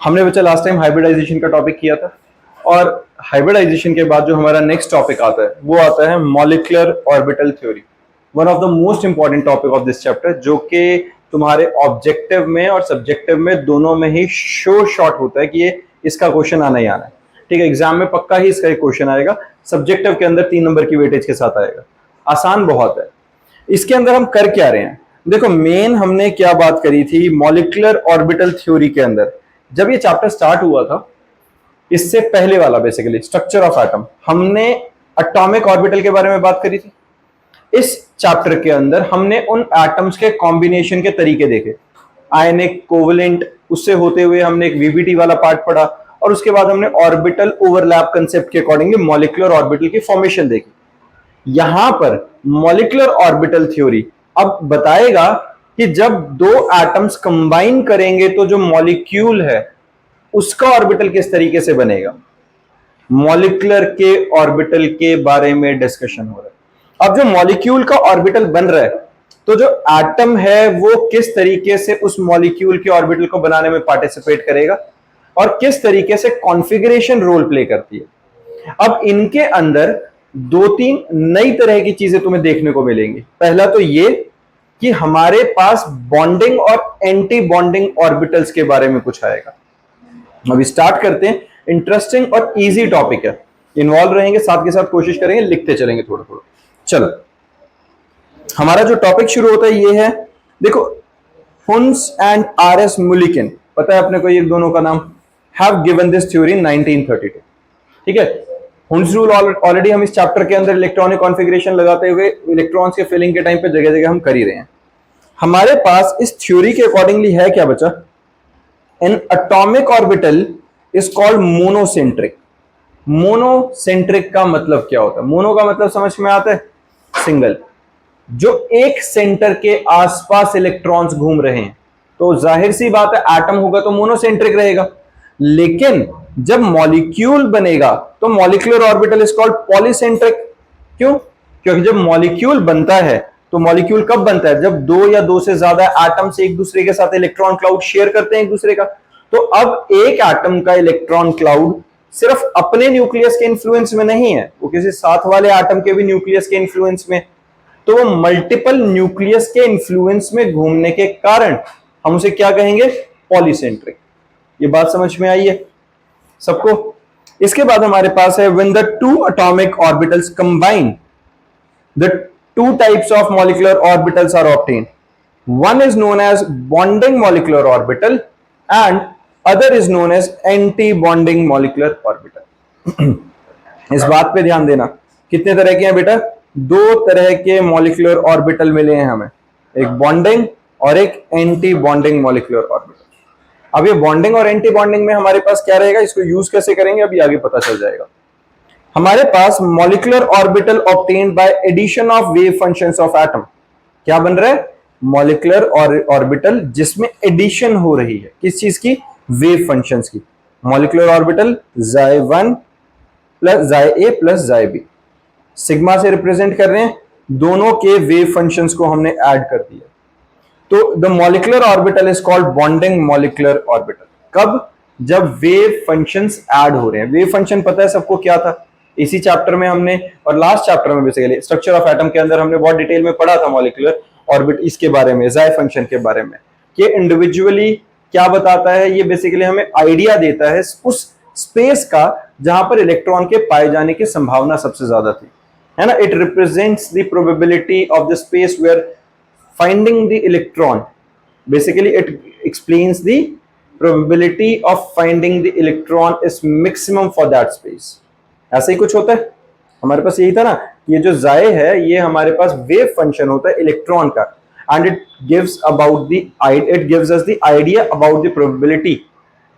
हमने बच्चा last time hybridisation का टॉपिक किया था, और हाइब्रिडाइजेशन के बाद जो हमारा नेक्स्ट टॉपिक आता है वो आता है molecular orbital theory, one of the most important topic of this chapter, जो कि तुम्हारे ऑब्जेक्टिव में और सब्जेक्टिव में दोनों में ही शो शॉर्ट होता है कि ये इसका क्वेश्चन आना ही आना है। ठीक है, एग्जाम में पक्का ही इसका एक क्वेश्चन आएगा, सब्जेक्टिव के अंदर 3 नंबर की वेटेज के साथ आएगा। आसान बहुत है। इसके अंदर हम कर क्या रहे हैं, देखो मेन हमने क्या बात करी थी मॉलिक्यूलर ऑर्बिटल थ्योरी के अंदर। जब ये चैप्टर स्टार्ट हुआ था, इससे पहले वाला बेसिकली स्ट्रक्चर ऑफ एटम, हमने एटॉमिक ऑर्बिटल के बारे में बात करी थी। इस चैप्टर के अंदर हमने उन एटम्स के कॉम्बिनेशन के तरीके देखे, आयनिक, कोवेलेंट, उससे होते हुए हमने एक वीबीटी वाला पार्ट पढ़ा, और उसके बाद हमने ऑर्बिटल ओवरलैप कंसेप्ट के अकॉर्डिंगली मॉलिक्यूलर ऑर्बिटल की फॉर्मेशन देखी। यहां पर मॉलिक्यूलर ऑर्बिटल थ्योरी अब बताएगा कि जब दो एटम्स कंबाइन करेंगे तो जो मॉलिक्यूल है उसका ऑर्बिटल किस तरीके से बनेगा। मॉलिक्यूलर के ऑर्बिटल के बारे में डिस्कशन हो रहा है। अब जो मॉलिक्यूल का ऑर्बिटल बन रहा है, तो जो एटम है वो किस तरीके से उस मॉलिक्यूल के ऑर्बिटल को बनाने में पार्टिसिपेट करेगा और किस तरीके से कॉन्फ़िगरेशन रोल प्ले करती है। अब इनके अंदर 2-3 नई तरह की चीजें तुम्हें देखने को मिलेंगी। पहला तो ये कि हमारे पास बॉन्डिंग और एंटी बॉन्डिंग ऑर्बिटल्स के बारे में कुछ आएगा। अभी स्टार्ट करते हैं, इंटरेस्टिंग और इजी टॉपिक है, इन्वॉल्व रहेंगे, साथ के साथ कोशिश करेंगे, लिखते चलेंगे थोड़ा थोड़ा। चलो, हमारा जो टॉपिक शुरू होता है ये है, देखो हुन्स एंड आरएस मुलिकिन, पता है अपने को ये दोनों का नाम, हैव गिवन दिस थ्योरी इन 1932। ठीक है, हुन्स रूल ऑलरेडी हम इस चैप्टर के अंदर इलेक्ट्रॉनिक कॉन्फ़िगरेशन लगाते हुए इलेक्ट्रॉन्स के फिलिंग के टाइम पे जगह जगह हम कर ही रहे हैं। हमारे पास इस थ्योरी के अकॉर्डिंगली है क्या बचा, N atomic orbital is called monocentric. Monocentric का मतलब क्या होता है, मोनो का मतलब समझ में आता है, सिंगल, जो एक सेंटर के आसपास इलेक्ट्रॉन्स घूम रहे हैं, तो जाहिर सी बात है एटम होगा तो मोनोसेंट्रिक रहेगा। लेकिन जब मॉलिक्यूल बनेगा तो molecular orbital is called polycentric. क्यों? क्योंकि जब मॉलिक्यूल बनता है, तो मॉलिक्यूल कब बनता है, जब 2 या 2 से ज्यादा एटम्स एक दूसरे के साथ इलेक्ट्रॉन क्लाउड शेयर करते हैं एक दूसरे का। तो अब एक एटम का इलेक्ट्रॉन क्लाउड सिर्फ अपने न्यूक्लियस के इन्फ्लुएंस में नहीं है, वो किसी साथ वाले एटम के भी न्यूक्लियस के इन्फ्लुएंस में, तो वो मल्टीपल न्यूक्लियस के इन्फ्लुएंस में घूमने के कारण हम उसे क्या कहेंगे, पॉलीसेंट्रिक। ये बात समझ में आई है सबको? इसके बाद हमारे पास है when the two atomic orbitals combine, the two types of molecular orbitals are obtained. One is known as bonding molecular orbital and other is known as anti-bonding molecular orbital. इस बात पे ध्यान देना, कितने तरह के हैं बेटा, 2 तरह के molecular orbital मिले हैं हमें, एक bonding और एक anti-bonding molecular orbital। अब ये bonding और anti-bonding में हमारे पास क्या रहेगा, इसको यूज कैसे करेंगे अभी आगे पता चल जाएगा। हमारे पास molecular orbital obtained by addition of wave functions of atom, क्या बन रहा है, मॉलिक्यूलर ऑर्बिटल जिसमें एडिशन हो रही है, किस चीज की, वेव फंक्शंस की। Molecular orbital Xi1 plus Xi plus Xi, sigma से रिप्रेजेंट कर रहे हैं, दोनों के वेव फंक्शंस को हमने ऐड कर दिया, तो the molecular orbital is called bonding molecular orbital. कब, जब वेव फंक्शंस ऐड हो रहे हैं। वेव फंक्शन पता है सबको क्या था, इसी चैप्टर में हमने, और लास्ट चैप्टर में बेसिकली स्ट्रक्चर ऑफ एटम के अंदर हमने बहुत डिटेल में पढ़ा था मॉलिक्यूलर ऑर्बिट, इसके बारे में, Xi फंक्शन के बारे में, कि इंडिविजुअली क्या बताता है, ये बेसिकली हमें आइडिया देता है उस स्पेस का जहां पर इलेक्ट्रॉन के पाए जाने की संभावना सबसे ज्यादा थी, है ना। It represents the probability of the space where finding the electron, basically it explains the probability of finding the electron is maximum for that space. ऐसा ही कुछ होता है हमारे पास, यही था ना, ये जो Xi है ये हमारे पास वेव फंक्शन होता है इलेक्ट्रॉन का, and it gives us the idea about the probability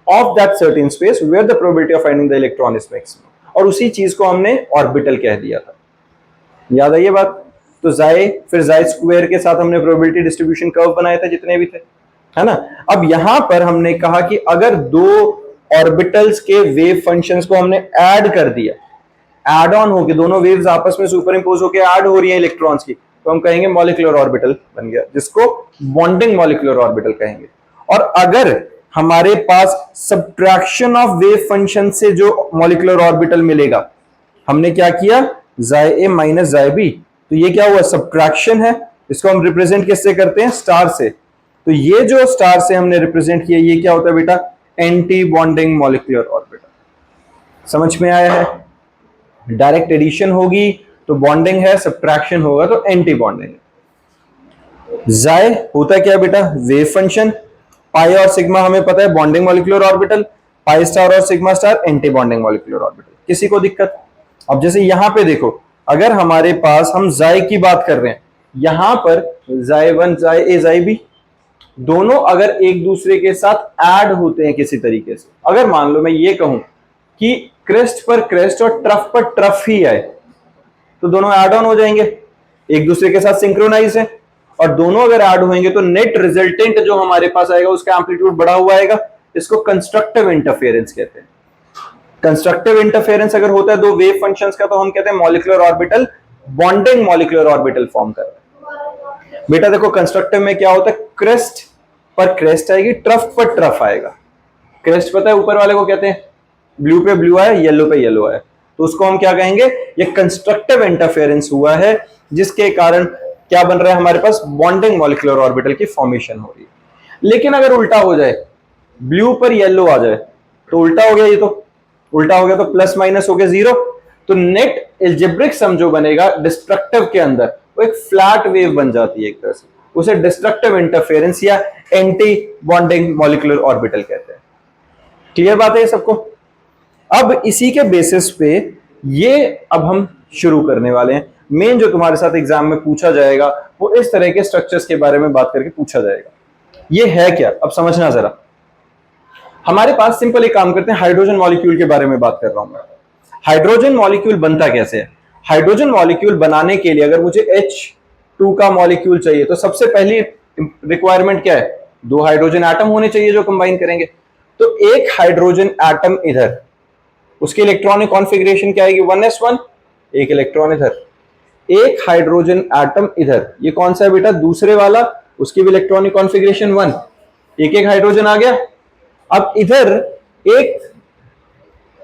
of that certain space where the probability of finding the electron is maximum, और उसी चीज को हमने ऑर्बिटल कह दिया था, याद है ये बात। तो Xi, फिर Xi स्क्वायर के साथ हमने प्रोबेबिलिटी डिस्ट्रीब्यूशन कर्व बनाए थे जितने भी थे, है ना। अब यहां पर हमने कहा कि अगर 2 ऑर्बिटल्स के वेव फंक्शंस को हमने ऐड कर दिया, ऐड ऑन होके दोनों वेव्स आपस में सुपर इंपोज होकर ऐड हो रही हैं इलेक्ट्रॉन्स की, तो हम कहेंगे मॉलिक्यूलर ऑर्बिटल बन गया, जिसको बॉन्डिंग मॉलिक्यूलर ऑर्बिटल कहेंगे। और अगर हमारे पास सब्ट्रैक्शन ऑफ वेव फंक्शन से जो मॉलिक्यूलर ऑर्बिटल मिलेगा, हमने क्या किया, जाए ए माइनस जाए बी, तो ये क्या हुआ, सब्ट्रैक्शन है। इसको हम रिप्रेजेंट किससे करते हैं, स्टार से। तो ये जो स्टार से हमने रिप्रेजेंट किया, ये क्या होता है बेटा, एंटी बॉन्डिंग मॉलिक्यूलर ऑर्बिटल। समझ में आया है? डायरेक्ट एडिशन होगी तो बॉन्डिंग है, सब्ट्रैक्शन होगा तो एंटी बॉन्डिंग है। जाए होता क्या बेटा, वेव फंक्शन। पाई और सिग्मा हमें पता है bonding molecular orbital, pi star और sigma star anti bonding molecular orbital. किसी को दिक्कत? अब जैसे यहां पे देखो, अगर हमारे पास हम जाए की बात कर रहे हैं, यहां पर जाए वन जाए ए जाए बी दोनों अगर एक दूसरे के साथ ऐड होते हैं किसी तरीके से, अगर मान लो मैं ये कहूं कि क्रेस्ट पर क्रेस्ट और ट्रफ पर ट्रफ ही आए, तो दोनों ऐड ऑन हो जाएंगे, एक दूसरे के साथ सिंक्रोनाइज है, और दोनों अगर ऐड होंगे तो नेट रिजल्टेंट जो हमारे पास आएगा उसका एम्पलीट्यूड बढ़ा हुआ आएगा। इसको कंस्ट्रक्टिव इंटरफेरेंस कहते हैं। कंस्ट्रक्टिव इंटरफेरेंस अगर होता है दो वेव फंक्शंस का, तो हम कहते हैं molecular orbital bonding molecular orbital form कर रहा है। बेटा देखो कंस्ट्रक्टिव में क्या होता है, क्रेस्ट पर क्रेस्ट आएगी, ट्रफ पर ट्रफ आएगा। क्रेस्ट पता है ऊपर वाले को कहते हैं, ब्लू पे ब्लू आया, येलो पे येलो आया, तो उसको हम क्या कहेंगे, ये कंस्ट्रक्टिव इंटरफेरेंस हुआ है, जिसके कारण क्या बन रहा है, हमारे पास बॉन्डिंग मॉलिक्यूलर ऑर्बिटल की फॉर्मेशन हो रही है। लेकिन अगर उल्टा हो जाए, ब्लू पर येलो आ जाए, तो उल्टा हो गया, ये तो उल्टा हो गया, तो प्लस माइनस हो गया जीरो। तो नेट एल्जेब्रिक सम जो बनेगा डिस्ट्रक्टिव के अंदर, वो एक फ्लैट वेव बन जाती है एक तरह से, उसे डिस्ट्रक्टिव इंटरफेरेंस या एंटी बॉन्डिंग मॉलिक्यूलर ऑर्बिटल कहते हैं। क्लियर बात है ये सबको? अब इसी के बेसिस पे ये अब हम शुरू करने वाले हैं। मेन जो तुम्हारे साथ एग्जाम में पूछा जाएगा वो इस तरह के स्ट्रक्चर्स के बारे में बात करके पूछा जाएगा। ये है क्या, अब समझना जरा। हमारे पास सिंपल एक काम करते हैं, हाइड्रोजन मॉलिक्यूल के बारे में बात कर रहा हूं मैं। हाइड्रोजन मॉलिक्यूल बनता कैसे है? हाइड्रोजन मॉलिक्यूल बनाने के लिए अगर मुझे H2 का मॉलिक्यूल चाहिए, तो सबसे पहली रिक्वायरमेंट क्या है, दो हाइड्रोजन एटम होने चाहिए जो कंबाइन करेंगे। तो एक हाइड्रोजन एटम इधर, उसकी इलेक्ट्रॉनिक कॉन्फ़िगरेशन क्या आएगी, 1s1, एक इलेक्ट्रॉन इधर। एक हाइड्रोजन एटम इधर, ये कौन सा है बेटा, दूसरे वाला, उसकी भी इलेक्ट्रॉनिक कॉन्फ़िगरेशन 1, एक एक हाइड्रोजन आ गया। अब इधर एक,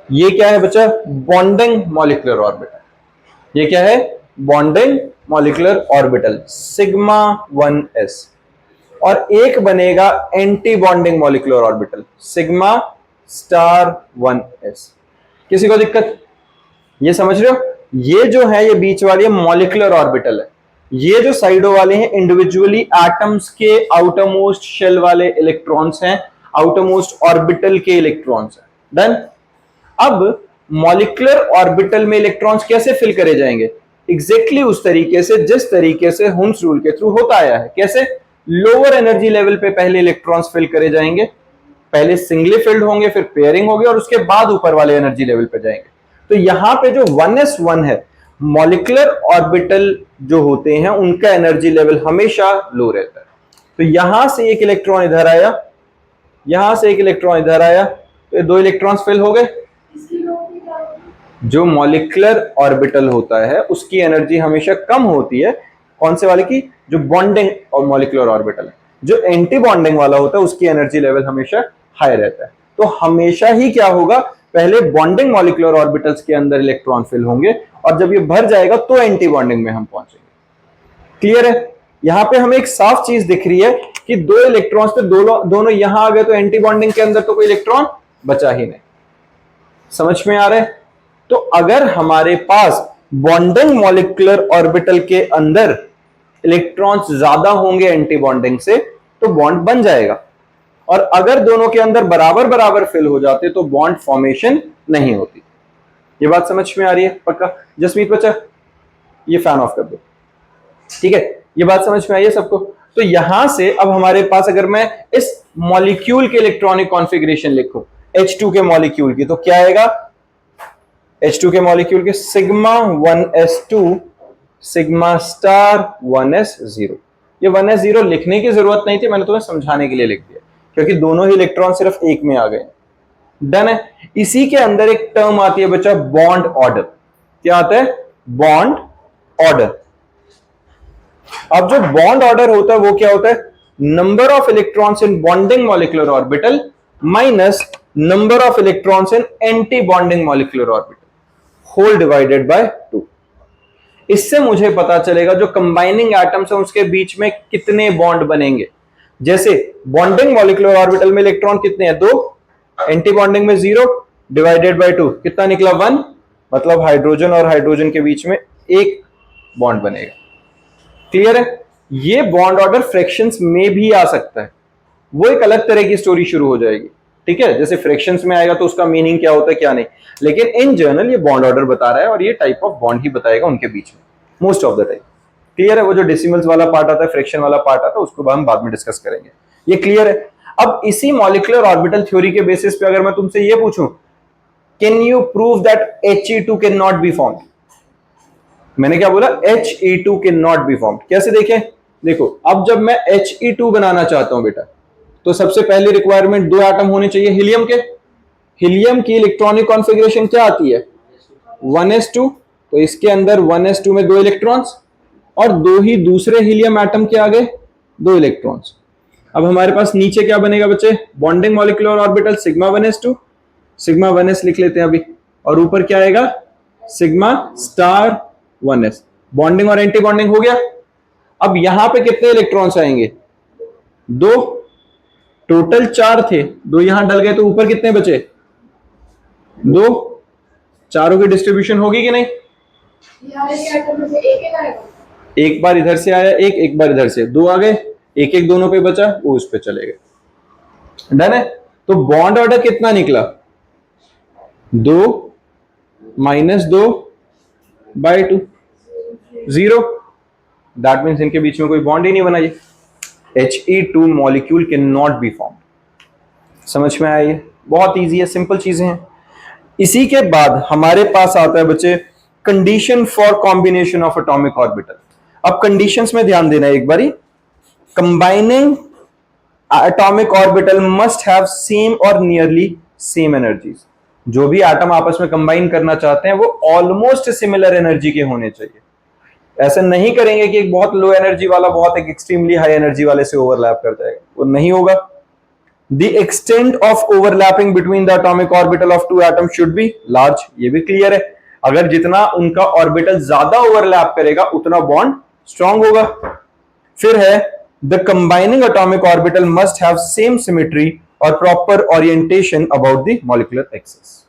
ये क्या है बच्चा, बॉन्डिंग मॉलिक्यूलर ऑर्बिटल। ये क्या है, bonding molecular orbital sigma 1s, और एक बनेगा anti bonding molecular orbital sigma star 1s। किसी को दिक्कत? ये समझ रहे हो, ये जो है ये बीच वाली मॉलिक्यूलर ऑर्बिटल है, ये जो साइडों वाले हैं इंडिविजुअली एटम्स के आउटर मोस्ट शेल वाले इलेक्ट्रॉन्स हैं, आउटर मोस्ट ऑर्बिटल के इलेक्ट्रॉन्स हैं। डन। अब मॉलिक्यूलर ऑर्बिटल में इलेक्ट्रॉन्स कैसे फिल करे जाएंगे, एग्जैक्टली उस तरीके से जिस तरीके से हुन्स रूल के थ्रू होता आया है। कैसे? लोअर एनर्जी लेवल पे पहले इलेक्ट्रॉन्स फिल करे जाएंगे, पहले सिंगली फिल्ड होंगे, फिर पेयरिंग होगी, और उसके बाद ऊपर वाले एनर्जी लेवल पे जाएंगे। तो यहां पे जो 1s1 है, मॉलिक्यूलर ऑर्बिटल जो होते हैं उनका एनर्जी लेवल हमेशा लो रहता है। तो यहां से एक इलेक्ट्रॉन इधर आया, यहां से एक इलेक्ट्रॉन इधर आया, तो ये दो इलेक्ट्रॉन्स फिल हो गए। जो मॉलिक्यूलर ऑर्बिटल होता है उसकी एनर्जी हमेशा कम होती है, कौन से वाले की, जो बॉन्डिंग और मॉलिक्यूलर ऑर्बिटल है। जो एंटी बॉन्डिंग वाला होता है उसकी एनर्जी लेवल हमेशा हाई रहता है। तो हमेशा ही क्या होगा, पहले बॉन्डिंग मॉलिक्यूलर ऑर्बिटल्स के अंदर इलेक्ट्रॉन फिल होंगे, और जब ये भर जाएगा तो एंटी बॉन्डिंग में हम पहुंचेंगे। क्लियर है? यहां पे हमें एक साफ चीज दिख रही है कि दो इलेक्ट्रॉन्स पे दोनों यहां आ गए, तो एंटी बॉन्डिंग के अंदर तो कोई इलेक्ट्रॉन बचा ही नहीं। समझ में आ रहा है? तो अगर हमारे पास बॉन्डिंग मॉलिक्यूलर ऑर्बिटल के अंदर इलेक्ट्रॉन्स ज्यादा होंगे एंटी बॉन्डिंग से, तो बॉन्ड बन जाएगा, और अगर दोनों के अंदर बराबर बराबर फिल हो जाते तो बॉन्ड फॉर्मेशन नहीं होती। ये बात समझ में आ रही है पक्का? जसमीत बच्चा ये फैन ऑफ कर दो, ठीक है? ये बात समझ में आई है सबको? तो यहां से अब हमारे पास अगर मैं इस मॉलिक्यूल के इलेक्ट्रॉनिक कॉन्फ़िगरेशन लिखूं H2 के मॉलिक्यूल की, तो क्या आएगा, H2 के मॉलिक्यूल के sigma 1s2 sigma star 1s0। ये 1s0 लिखने की जरूरत नहीं थी, मैंने तुम्हें समझाने के लिए लिख दिया, क्योंकि दोनों ही इलेक्ट्रॉन सिर्फ एक में आ गए। डन है। इसी के अंदर एक टर्म आती है बच्चा, बॉन्ड ऑर्डर। क्या आता है? Bond order. अब जो बॉन्ड ऑर्डर होता है वो क्या होता है, number of electrons in bonding molecular orbital minus number of electrons in anti bonding molecular orbital whole divided by 2। इससे मुझे पता चलेगा जो कंबाइनिंग एटम्स है उसके बीच में कितने बॉन्ड बनेंगे। जैसे बॉन्डिंग मॉलिक्यूलर ऑर्बिटल में इलेक्ट्रॉन कितने हैं, 2, एंटी बॉन्डिंग में 0 डिवाइडेड बाय 2 कितना निकला, 1, मतलब हाइड्रोजन और हाइड्रोजन के बीच में एक बॉन्ड बनेगा। क्लियर है? ये बॉन्ड ऑर्डर फ्रैक्शंस में भी आ सकता है, वो एक अलग तरह की स्टोरी शुरू हो जाएगी। ठीक है, जैसे फ्रैक्शंस में आएगा तो उसका मीनिंग क्या होता है क्या नहीं, लेकिन इन जनरल ये बॉन्ड ऑर्डर बता रहा है और ये टाइप ऑफ बॉन्ड ही बताएगा उनके बीच में most of the time. Clear है? वो जो डेसिमल्स वाला पार्ट आता है, फ्रैक्शन वाला पार्ट आता है, उसको हम बाद में डिस्कस करेंगे। ये क्लियर है? अब इसी मॉलिक्यूलर ऑर्बिटल थ्योरी के बेसिस पे अगर मैं तुमसे ये पूछूं, can you prove that He2 can not be formed? मैंने क्या बोला? He2 can not be formed. कैसे देखें? देखो, अब जब मैं He2 बनाना चाहता हूं बेटा, तो सबसे पहली रिक्वायरमेंट 2 एटम होने चाहिए हीलियम के। हीलियम की इलेक्ट्रॉनिक कॉन्फ़िगरेशन क्या आती है? 1s2। तो इसके अंदर 1s2 में 2 इलेक्ट्रॉन्स और 2 ही दूसरे हीलियम एटम के आगे 2 इलेक्ट्रॉन्स। अब हमारे पास नीचे क्या बनेगा बच्चे? Bonding molecular orbital sigma 1s2, sigma 1s लिख लेते हैं अभी, और ऊपर क्या आएगा? Sigma star 1s। बॉन्डिंग और एंटी बॉन्डिंग हो गया। अब यहां पे कितने इलेक्ट्रॉन्स आएंगे? 2, टोटल 4 थे, 2 यहां डल गए तो ऊपर कितने बचे? 2। चारों की डिस्ट्रीब्यूशन होगी कि नहीं? एक बार इधर से आया एक बार इधर से, 2 आ गए, एक एक दोनों पे बचा, वो उस पे चले गए। डन है? तो बॉन्ड ऑर्डर कितना निकला? 2 - 2 बाय 2, 0। दैट मीन्स इनके बीच में कोई बॉन्ड ही नहीं बना। ये He2 molecule can not be formed. समझ में आया? ये बहुत इजी है, सिंपल चीजें हैं। इसी के बाद हमारे पास आता है बच्चे condition for combination of atomic orbital. अब कंडीशंस में ध्यान देना है एक बारी। Combining atomic orbital must have same और नियरली सेम एनर्जीज। जो भी एटम आपस में कंबाइन करना चाहते हैं वो ऑलमोस्ट सिमिलर एनर्जी के होने चाहिए। ऐसा नहीं करेंगे कि एक बहुत लो एनर्जी वाला बहुत एक एक्सट्रीमली हाई एनर्जी वाले से ओवरलैप कर जाएगा, वो नहीं होगा। The extent of overlapping between the atomic orbital of two atoms should be large। ये भी क्लियर है। अगर जितना उनका ऑर्बिटल ज्यादा ओवरलैप करेगा उतना बॉन्ड स्ट्रांग होगा। फिर है the combining atomic orbital must have same symmetry और proper orientation about the molecular axis।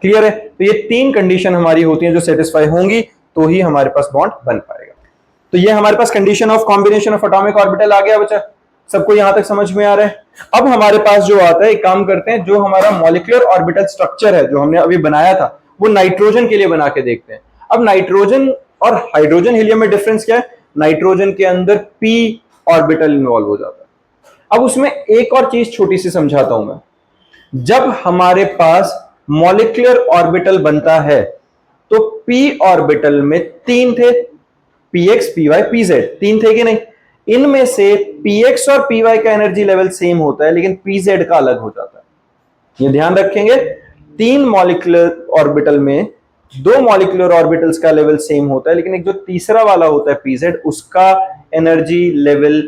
Clear है? तो ये 3 कंडीशन हमारी होती हैं जो सेटिस्फाई होंगी तो ही हमारे पास बॉन्ड बन पाएगा। तो ये हमारे पास condition of combination of atomic orbital आ गया बच्चा। सबको यहां तक समझ में आ रहा है? अब हमारे पास जो आता है, एक काम करते हैं, जो हमारा मॉलिक्यूलर ऑर्बिटल स्ट्रक्चर है जो हमने अभी बनाया था वो नाइट्रोजन के लिए बना के देखते हैं। अब नाइट्रोजन और हाइड्रोजन हीलियम में डिफरेंस क्या है? नाइट्रोजन के अंदर p ऑर्बिटल इन्वॉल्व हो जाता है। अब उसमें एक और चीज छोटी सी समझाता हूं मैं। जब हमारे पास मॉलिक्यूलर ऑर्बिटल बनता है तो p ऑर्बिटल में 3 थे, px, py, pz, 3 थे कि नहीं? इनमें से px और py का एनर्जी लेवल सेम होता है लेकिन pz का अलग हो जाता है। ये ध्यान रखेंगे। 3 मॉलिक्यूलर ऑर्बिटल में 2 मॉलिक्यूलर ऑर्बिटल्स का लेवल सेम होता है लेकिन एक जो तीसरा वाला होता है pz, उसका एनर्जी लेवल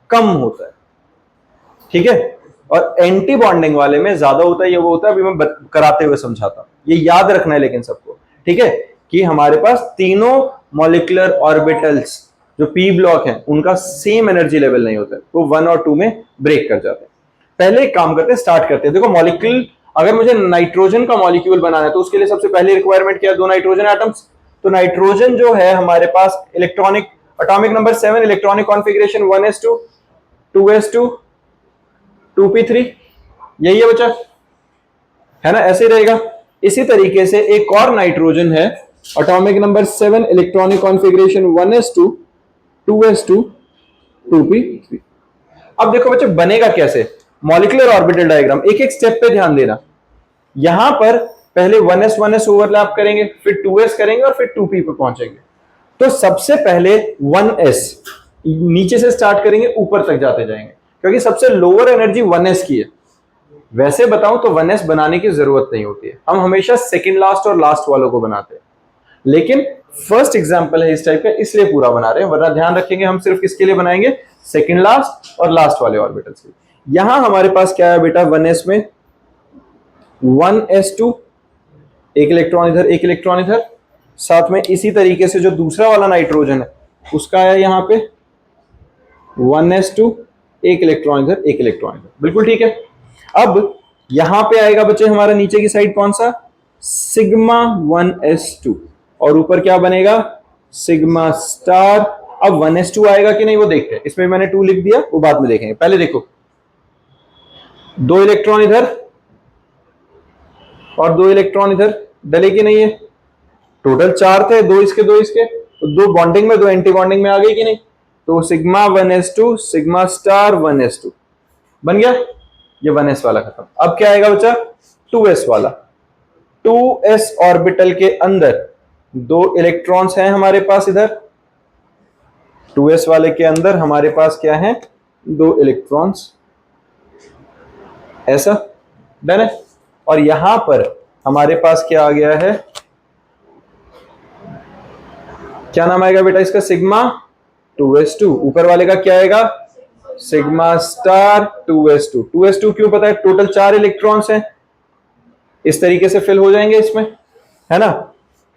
कम होता है। ठीक है? और एंटी बॉन्डिंग वाले में ज्यादा होता है। ये वो होता है, अभी मैं कराते हुए समझाता हूं, ये याद रखना है लेकिन सबको। ठीक है? कि हमारे पास तीनों मॉलिक्यूलर ऑर्बिटल्स जो p ब्लॉक हैं उनका सेम एनर्जी लेवल नहीं होता है, वो 1 और 2 में ब्रेक कर जाते हैं। पहले एक काम करते हैं, स्टार्ट करते हैं। देखो, मॉलिक्यूल, अगर मुझे नाइट्रोजन का मॉलिक्यूल बनाना है तो उसके लिए सबसे पहली रिक्वायरमेंट क्या है? 2 नाइट्रोजन एटम्स। तो नाइट्रोजन जो है हमारे पास electronic atomic number 7, electronic configuration 1s2 2s2 2p3, यही है बच्चा, है ना? ऐसे ही रहेगा। इसी तरीके से एक और नाइट्रोजन है, atomic number 7, electronic configuration 1s2 2s2 2p3। अब देखो बच्चे बनेगा कैसे मॉलिक्यूलर ऑर्बिटल डायग्राम, एक एक स्टेप पे ध्यान देना। यहां पर पहले 1s ओवरलैप करेंगे, फिर 2s करेंगे और फिर 2p पे पहुंचेंगे। तो सबसे पहले 1s नीचे से स्टार्ट करेंगे, ऊपर तक जाते जाएंगे क्योंकि सबसे लोअर एनर्जी 1s की है। वैसे बताऊं तो 1s बनाने की जरूरत नहीं होती है, हम हमेशा सेकंड लास्ट और लास्ट वालों को बनाते हैं, लेकिन फर्स्ट एग्जांपल है इस टाइप का इसलिए पूरा बना रहे हैं, वरना ध्यान रखेंगे हम सिर्फ किसके लिए बनाएंगे? सेकंड लास्ट और लास्ट वाले ऑर्बिटल्स के। यहां हमारे पास क्या है बेटा? 1s में 1s2, एक इलेक्ट्रॉन इधर एक इलेक्ट्रॉन इधर, साथ में इसी तरीके से जो दूसरा वाला नाइट्रोजन है उसका आया यहाँ पे 1s2, एक इलेक्ट्रॉन इधर एक इलेक्ट्रॉन इधर, बिल्कुल ठीक है। अब यहां पे आएगा बच्चे हमारा नीचे की साइड कौन सा, सिग्मा 1s2, और ऊपर क्या बनेगा, सिग्मा स्टार। अब 1s2 आएगा कि नहीं वो देखते हैं, इसमें मैंने 2 लिख दिया, वो बाद में देखेंगे, पहले देखो 2 इलेक्ट्रॉन इधर और 2 इलेक्ट्रॉन इधर, डले कि नहीं है, टोटल 4 थे, 2 इसके 2 इसके, तो 2 बॉन्डिंग में 2 एंटी बॉन्डिंग में आ गई कि नहीं, तो sigma 1s2 sigma star 1s2 बन गया, ये 1s वाला खत्म। अब क्या आएगा बच्चा, 2s वाला, 2s ऑर्बिटल के अंदर 2 इलेक्ट्रॉन्स हैं हमारे पास इधर, 2s वाले के अंदर हमारे पास क्या है, 2 इलेक्ट्रॉन्स, ऐसा डन है। और यहां पर हमारे पास क्या आ गया है, क्या नाम आएगा बेटा इसका, सिग्मा 2s2, ऊपर वाले का क्या आएगा, सिग्मा स्टार 2s2। 2s2 क्यों पता है, टोटल 4 इलेक्ट्रॉन्स हैं, इस तरीके से फिल हो जाएंगे इसमें, है ना,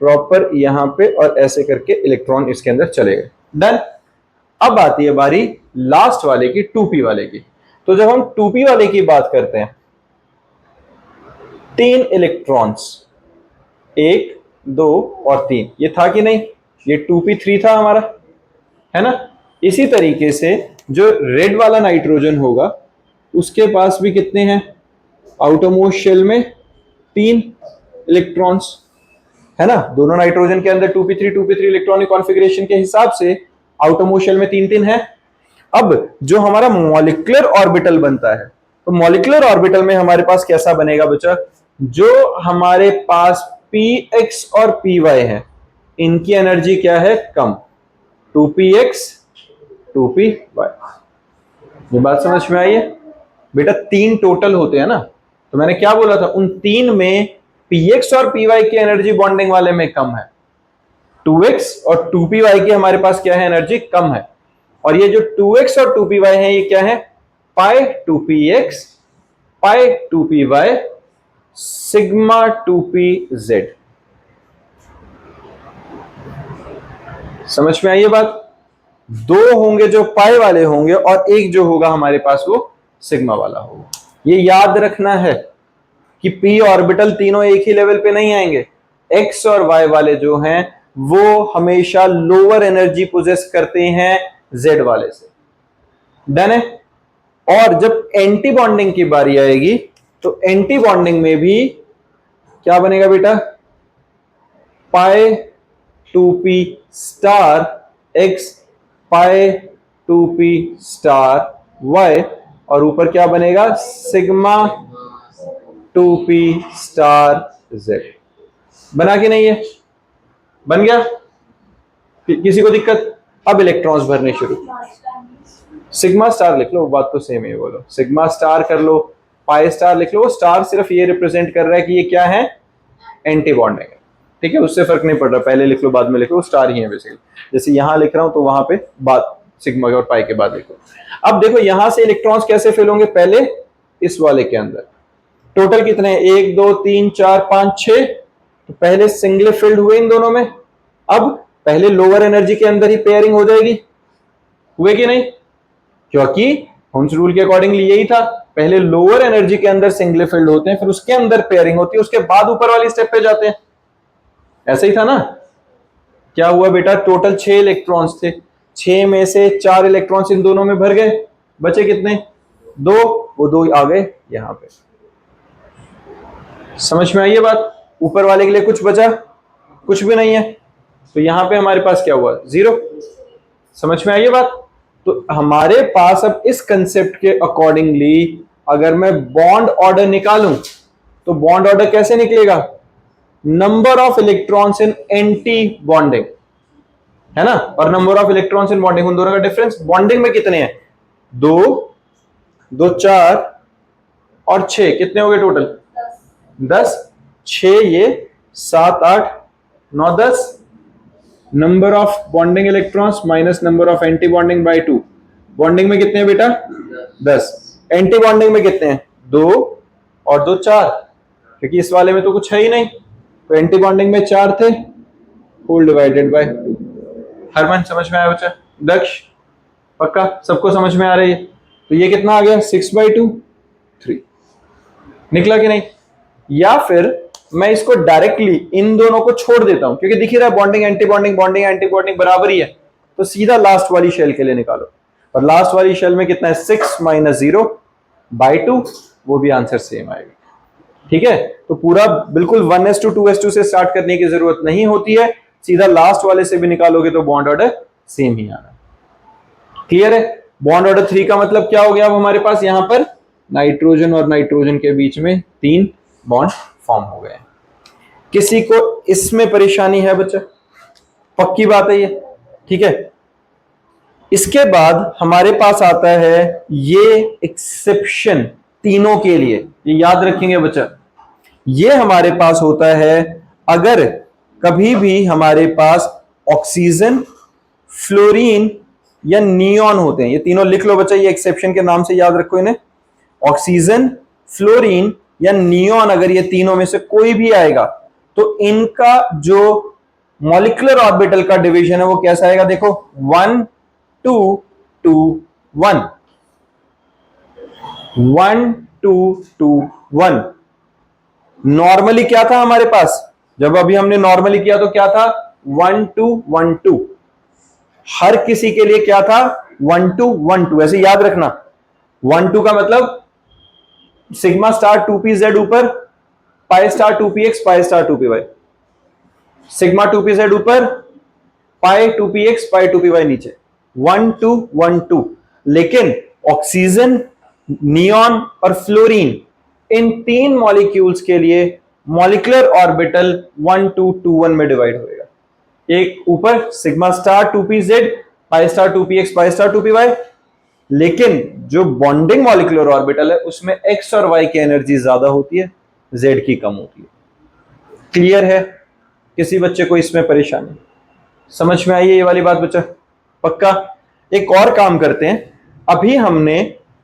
प्रॉपर यहां पे, और ऐसे करके इलेक्ट्रॉन इसके अंदर चले गए, डन। अब आती है बारी लास्ट वाले की, 2p वाले की। तो जब हम 2p वाले की बात करते हैं, 3 इलेक्ट्रॉन्स, 1 2 और 3, ये था कि नहीं, ये 2p3 था हमारा, है ना। इसी तरीके से जो रेड वाला नाइट्रोजन होगा उसके पास भी कितने हैं, आउटरमोस्ट शेल में 3 इलेक्ट्रॉन्स, है ना, दोनों नाइट्रोजन के अंदर 2p3 इलेक्ट्रॉनिक कॉन्फ़िगरेशन के हिसाब से आउटरमोस्ट शेल में 3 है। अब जो हमारा मॉलिक्यूलर ऑर्बिटल बनता है, तो मॉलिक्यूलर ऑर्बिटल में हमारे पास कैसा बनेगा बच्चा, जो हमारे पास px और py है, इनकी एनर्जी क्या है, कम, 2px 2py। ये बात समझ में आई है बेटा, 3 टोटल होते हैं ना, तो मैंने क्या बोला था, उन 3 में px और py की एनर्जी बॉन्डिंग वाले में कम है, 2x और 2py की हमारे पास क्या है, एनर्जी कम है। और ये जो 2x और 2py है ये क्या है, पाई 2px पाई 2py सिग्मा 2pz। समझ में आई ये बात, 2 होंगे जो पाई वाले होंगे और एक जो होगा हमारे पास वो सिग्मा वाला होगा। ये याद रखना है कि p ऑर्बिटल तीनों एक ही लेवल पे नहीं आएंगे, x और y वाले जो हैं वो हमेशा लोअर एनर्जी पोजेस करते हैं z वाले से, डन है। और जब एंटी बॉन्डिंग की बारी आएगी तो एंटी बॉन्डिंग में भी क्या बनेगा बेटा, पाई 2p स्टार x पाई 2p स्टार y, और ऊपर क्या बनेगा, सिग्मा 2p स्टार z। बना कि नहीं है, बन गया, किसी को दिक्कत। अब इलेक्ट्रॉन्स भरने शुरू, सिग्मा स्टार लिख लो, वो बात तो सेम है, बोलो सिग्मा स्टार कर लो, पाई स्टार लिख लो, वो स्टार सिर्फ ये रिप्रेजेंट कर रहा है कि ये क्या है, एंटी बॉन्डिंग है, ठीक है, उससे फर्क नहीं पड़ रहा, पहले लिख लो बाद में लिख लो, स्टार ही है बेसिकली। जैसे यहां लिख रहा हूं तो वहां पे बाद सिग्मा और पाई के बाद लिखो। अब देखो यहां से इलेक्ट्रॉन्स कैसे फिल होंगे, पहले इस वाले के अंदर टोटल कितने हैं, 1 2 3 4 5 6, तो पहले सिंगल फिल्ड हुए इन दोनों में। अब पहले लोअर एनर्जी के अंदर ही पेयरिंग हो जाएगी, हुए कि नहीं, क्योंकि होम्स रूल के अकॉर्डिंगली यही था, पहले लोअर एनर्जी के अंदर सिंगल फिल्ड होते हैं, फिर उसके अंदर पेयरिंग होती है, उसके बाद ऊपर वाली स्टेप पे जाते हैं, ऐसा ही था ना। क्या हुआ बेटा, टोटल 6 इलेक्ट्रॉन्स थे, 6 में से 4 इलेक्ट्रॉन्स इन दोनों में भर गए, बचे कितने, 2, वो 2 आ गए यहां पे। समझ में आई ये बात, ऊपर वाले के लिए कुछ बचा, कुछ भी नहीं है, तो यहां पे हमारे पास क्या हुआ, 0। समझ में आई ये बात। तो हमारे पास अब इस कंसेप्ट के अकॉर्डिंगली अगर मैं बॉन्ड ऑर्डर निकालूं तो बॉन्ड ऑर्डर कैसे निकलेगा, number of electrons in anti bonding, है ना, और number of electrons in bonding, उन दोनों का डिफरेंस, बॉन्डिंग में कितने हैं, 2 2 4 और 6, कितने हो गए टोटल, 10, 6 ये 7 8 9 10, number of bonding electrons minus number of anti bonding by 2, bonding में कितने हैं बेटा, 10, एंटी बॉन्डिंग में कितने हैं, 2 और 2 4, क्योंकि इस वाले में तो कुछ है ही नहीं, तो एंटी बॉन्डिंग में 4 थे, होल डिवाइडेड बाय 2। हरमन समझ में आया बच्चा? दक्ष पक्का सबको समझ में आ रही है? तो ये कितना आ गया 6/2 3 निकला कि नहीं? या फिर मैं इसको डायरेक्टली इन दोनों को छोड़ देता हूं, क्योंकि दिख ही रहा है bonding anti bonding bonding anti bonding बराबर ही है, तो सीधा लास्ट वाली शेल के लिए निकालो। और लास्ट वाली शेल में कितना है 6 - 0/2, वो भी आंसर सेम आएगा। ठीक है, तो पूरा बिल्कुल 1s2 2s2 से स्टार्ट करने की जरूरत नहीं होती है, सीधा लास्ट वाले से भी निकालोगे तो बॉन्ड ऑर्डर सेम ही आना। क्लियर है? बॉन्ड ऑर्डर 3 का मतलब क्या हो गया? अब हमारे पास यहां पर नाइट्रोजन और नाइट्रोजन के बीच में 3 बॉन्ड फॉर्म हो गए। किसी को इसमें परेशानी है बच्चा? पक्की बात है ये, ठीक है। इसके बाद हमारे पास आता है ये एक्सेप्शन तीनों के लिए, ये याद रखेंगे बच्चा। ये हमारे पास होता है अगर कभी भी हमारे पास ऑक्सीजन, फ्लोरीन या नियॉन होते हैं, ये तीनों लिख लो बच्चा, ये एक्सेप्शन के नाम से याद रखो इन्हें। ऑक्सीजन, फ्लोरीन या नियॉन, अगर ये तीनों में से कोई भी आएगा तो इनका जो मॉलिक्यूलर ऑर्बिटल का डिवीजन है वो कैसा आएगा? देखो 1 2 2 1 1 2 2 1। नॉर्मली क्या था हमारे पास? जब अभी हमने नॉर्मली किया तो क्या था? 1 2 1 2। हर किसी के लिए क्या था? 1 2 1 2। ऐसे याद रखना, 1 2 का मतलब सिग्मा स्टार 2pz ऊपर, pi star 2px, pi star 2py। Sigma 2pz ऊपर, पाई 2px, पाई 2py नीचे। 1 2 1 2। लेकिन ऑक्सीजन, नियॉन और फ्लोरीन, इन 3 मॉलिक्यूल्स के लिए मॉलिक्यूलर ऑर्बिटल 1 2 2 1 में डिवाइड होएगा। एक ऊपर sigma star 2pz, pi star 2px, pi star 2py। लेकिन जो बॉन्डिंग मॉलिक्यूलर ऑर्बिटल है उसमें x और y की एनर्जी ज्यादा होती है, z की कम होती है। क्लियर है? किसी बच्चे को इसमें परेशानी? समझ में आई है ये वाली बात बच्चा? पक्का? एक और काम करते हैं, अभी हमने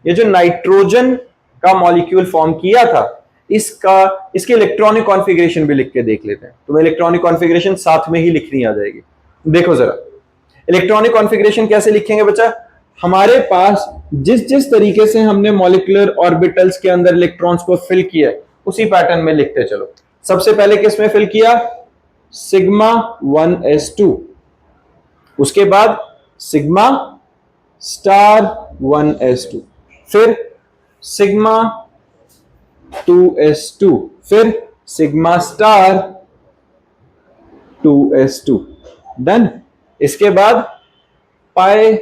ये जो नाइट्रोजन का मॉलिक्यूल फॉर्म किया था, इसके इलेक्ट्रॉनिक कॉन्फ़िगरेशन भी लिख के देख लेते हैं। तो इलेक्ट्रॉनिक कॉन्फ़िगरेशन साथ में ही लिखनी आ जाएगी। देखो जरा इलेक्ट्रॉनिक कॉन्फ़िगरेशन कैसे लिखेंगे बच्चा? हमारे पास जिस जिस तरीके से हमने मॉलिक्यूलर ऑर्बिटल्स के अंदर इलेक्ट्रॉन्स को फिल किया उसी पैटर्न में लिखते चलो। सबसे पहले किस में फिल किया? सिग्मा 1s2, उसके बाद सिग्मा स्टार 1s2, फिर सिग्मा 2s2, फिर सिग्मा स्टार 2s2। डन। इसके बाद पाई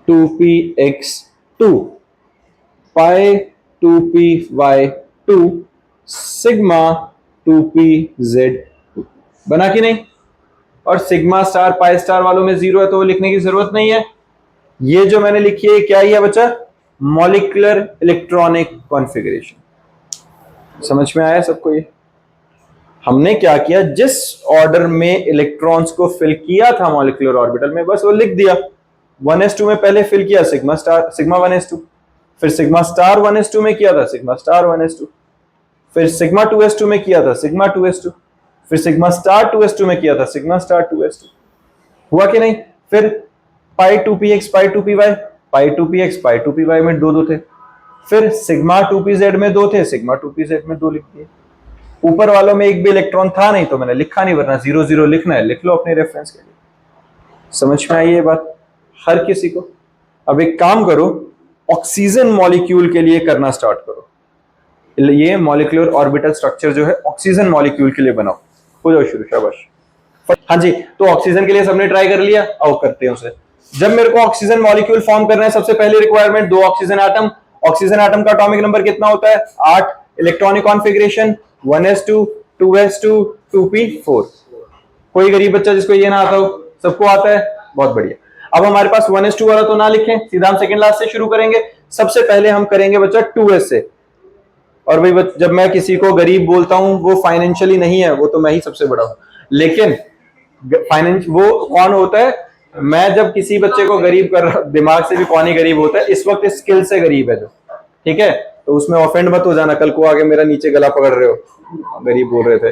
2px2, पाई 2py2, सिग्मा 2pz2। बना कि नहीं? और सिग्मा स्टार पाई स्टार वालों में 0 है तो वो लिखने की जरूरत नहीं है। ये जो मैंने लिखी है क्या ही है बच्चा? Molecular electronic configuration. समझ में आया सबको? ये हमने क्या किया, जिस ऑर्डर में इलेक्ट्रॉन्स को फिल किया था मॉलिक्यूलर ऑर्बिटल में, बस वो लिख दिया। 1s2 में पहले फिल किया सिग्मा 1s2, फिर सिग्मा स्टार 1s2 में किया था सिग्मा स्टार 1s2, फिर सिग्मा 2s2 में किया था सिग्मा 2s2, फिर सिग्मा स्टार 2s2 में किया था सिग्मा स्टार 2s2। हुआ कि नहीं? फिर पाई 2px, पाई 2py, पाई 2px, पाई 2py में 2 2 थे, फिर सिग्मा 2pz में 2 थे, सिग्मा 2pz में 2 लिख दिए। ऊपर वालों में एक भी इलेक्ट्रॉन था नहीं तो मैंने लिखा नहीं, वरना 0 0 लिखना है, लिख लो अपने रेफरेंस के लिए। समझ में आई ये बात हर किसी को? अब एक काम करो, ऑक्सीजन मॉलिक्यूल के लिए करना स्टार्ट करो। ये मॉलिक्यूलर ऑर्बिटल स्ट्रक्चर जो है ऑक्सीजन मॉलिक्यूल के लिए बनाओ। हो जाओ शुरू, शाबाश। हाँ जी, तो ऑक्सीजन के लिए सबने ट्राई कर लिया, आओ करते हैं उसे। जब मेरे को ऑक्सीजन मॉलिक्यूल फॉर्म करना है, सबसे पहले requirement 2 oxygen atom. Oxygen atom का एटॉमिक नंबर कितना होता है? 8। Electronic configuration 1s2 2s2 2p4। कोई गरीब बच्चा जिसको ये ना आता हो? सबको आता है, बहुत बढ़िया। अब हमारे पास 1s2 वाला तो ना लिखें, सीधा हम सेकंड लास्ट से शुरू करेंगे। सबसे पहले हम करेंगे बच्चा 2s से। और भाई जब मैं किसी को गरीब बोलता हूं वो फाइनेंशियली नहीं है, वो तो मैं ही सबसे बड़ा हूं, लेकिन फाइनेंस वो कौन होता है? मैं जब किसी बच्चे को गरीब कर रहा, दिमाग से भी कौन ही गरीब होता है, इस वक्त स्किल से गरीब है जो, ठीक है। तो उसमें ऑफेंड मत हो जाना, कल को आगे मेरा नीचे गला पकड़ रहे हो, अगर ये बोल रहे थे।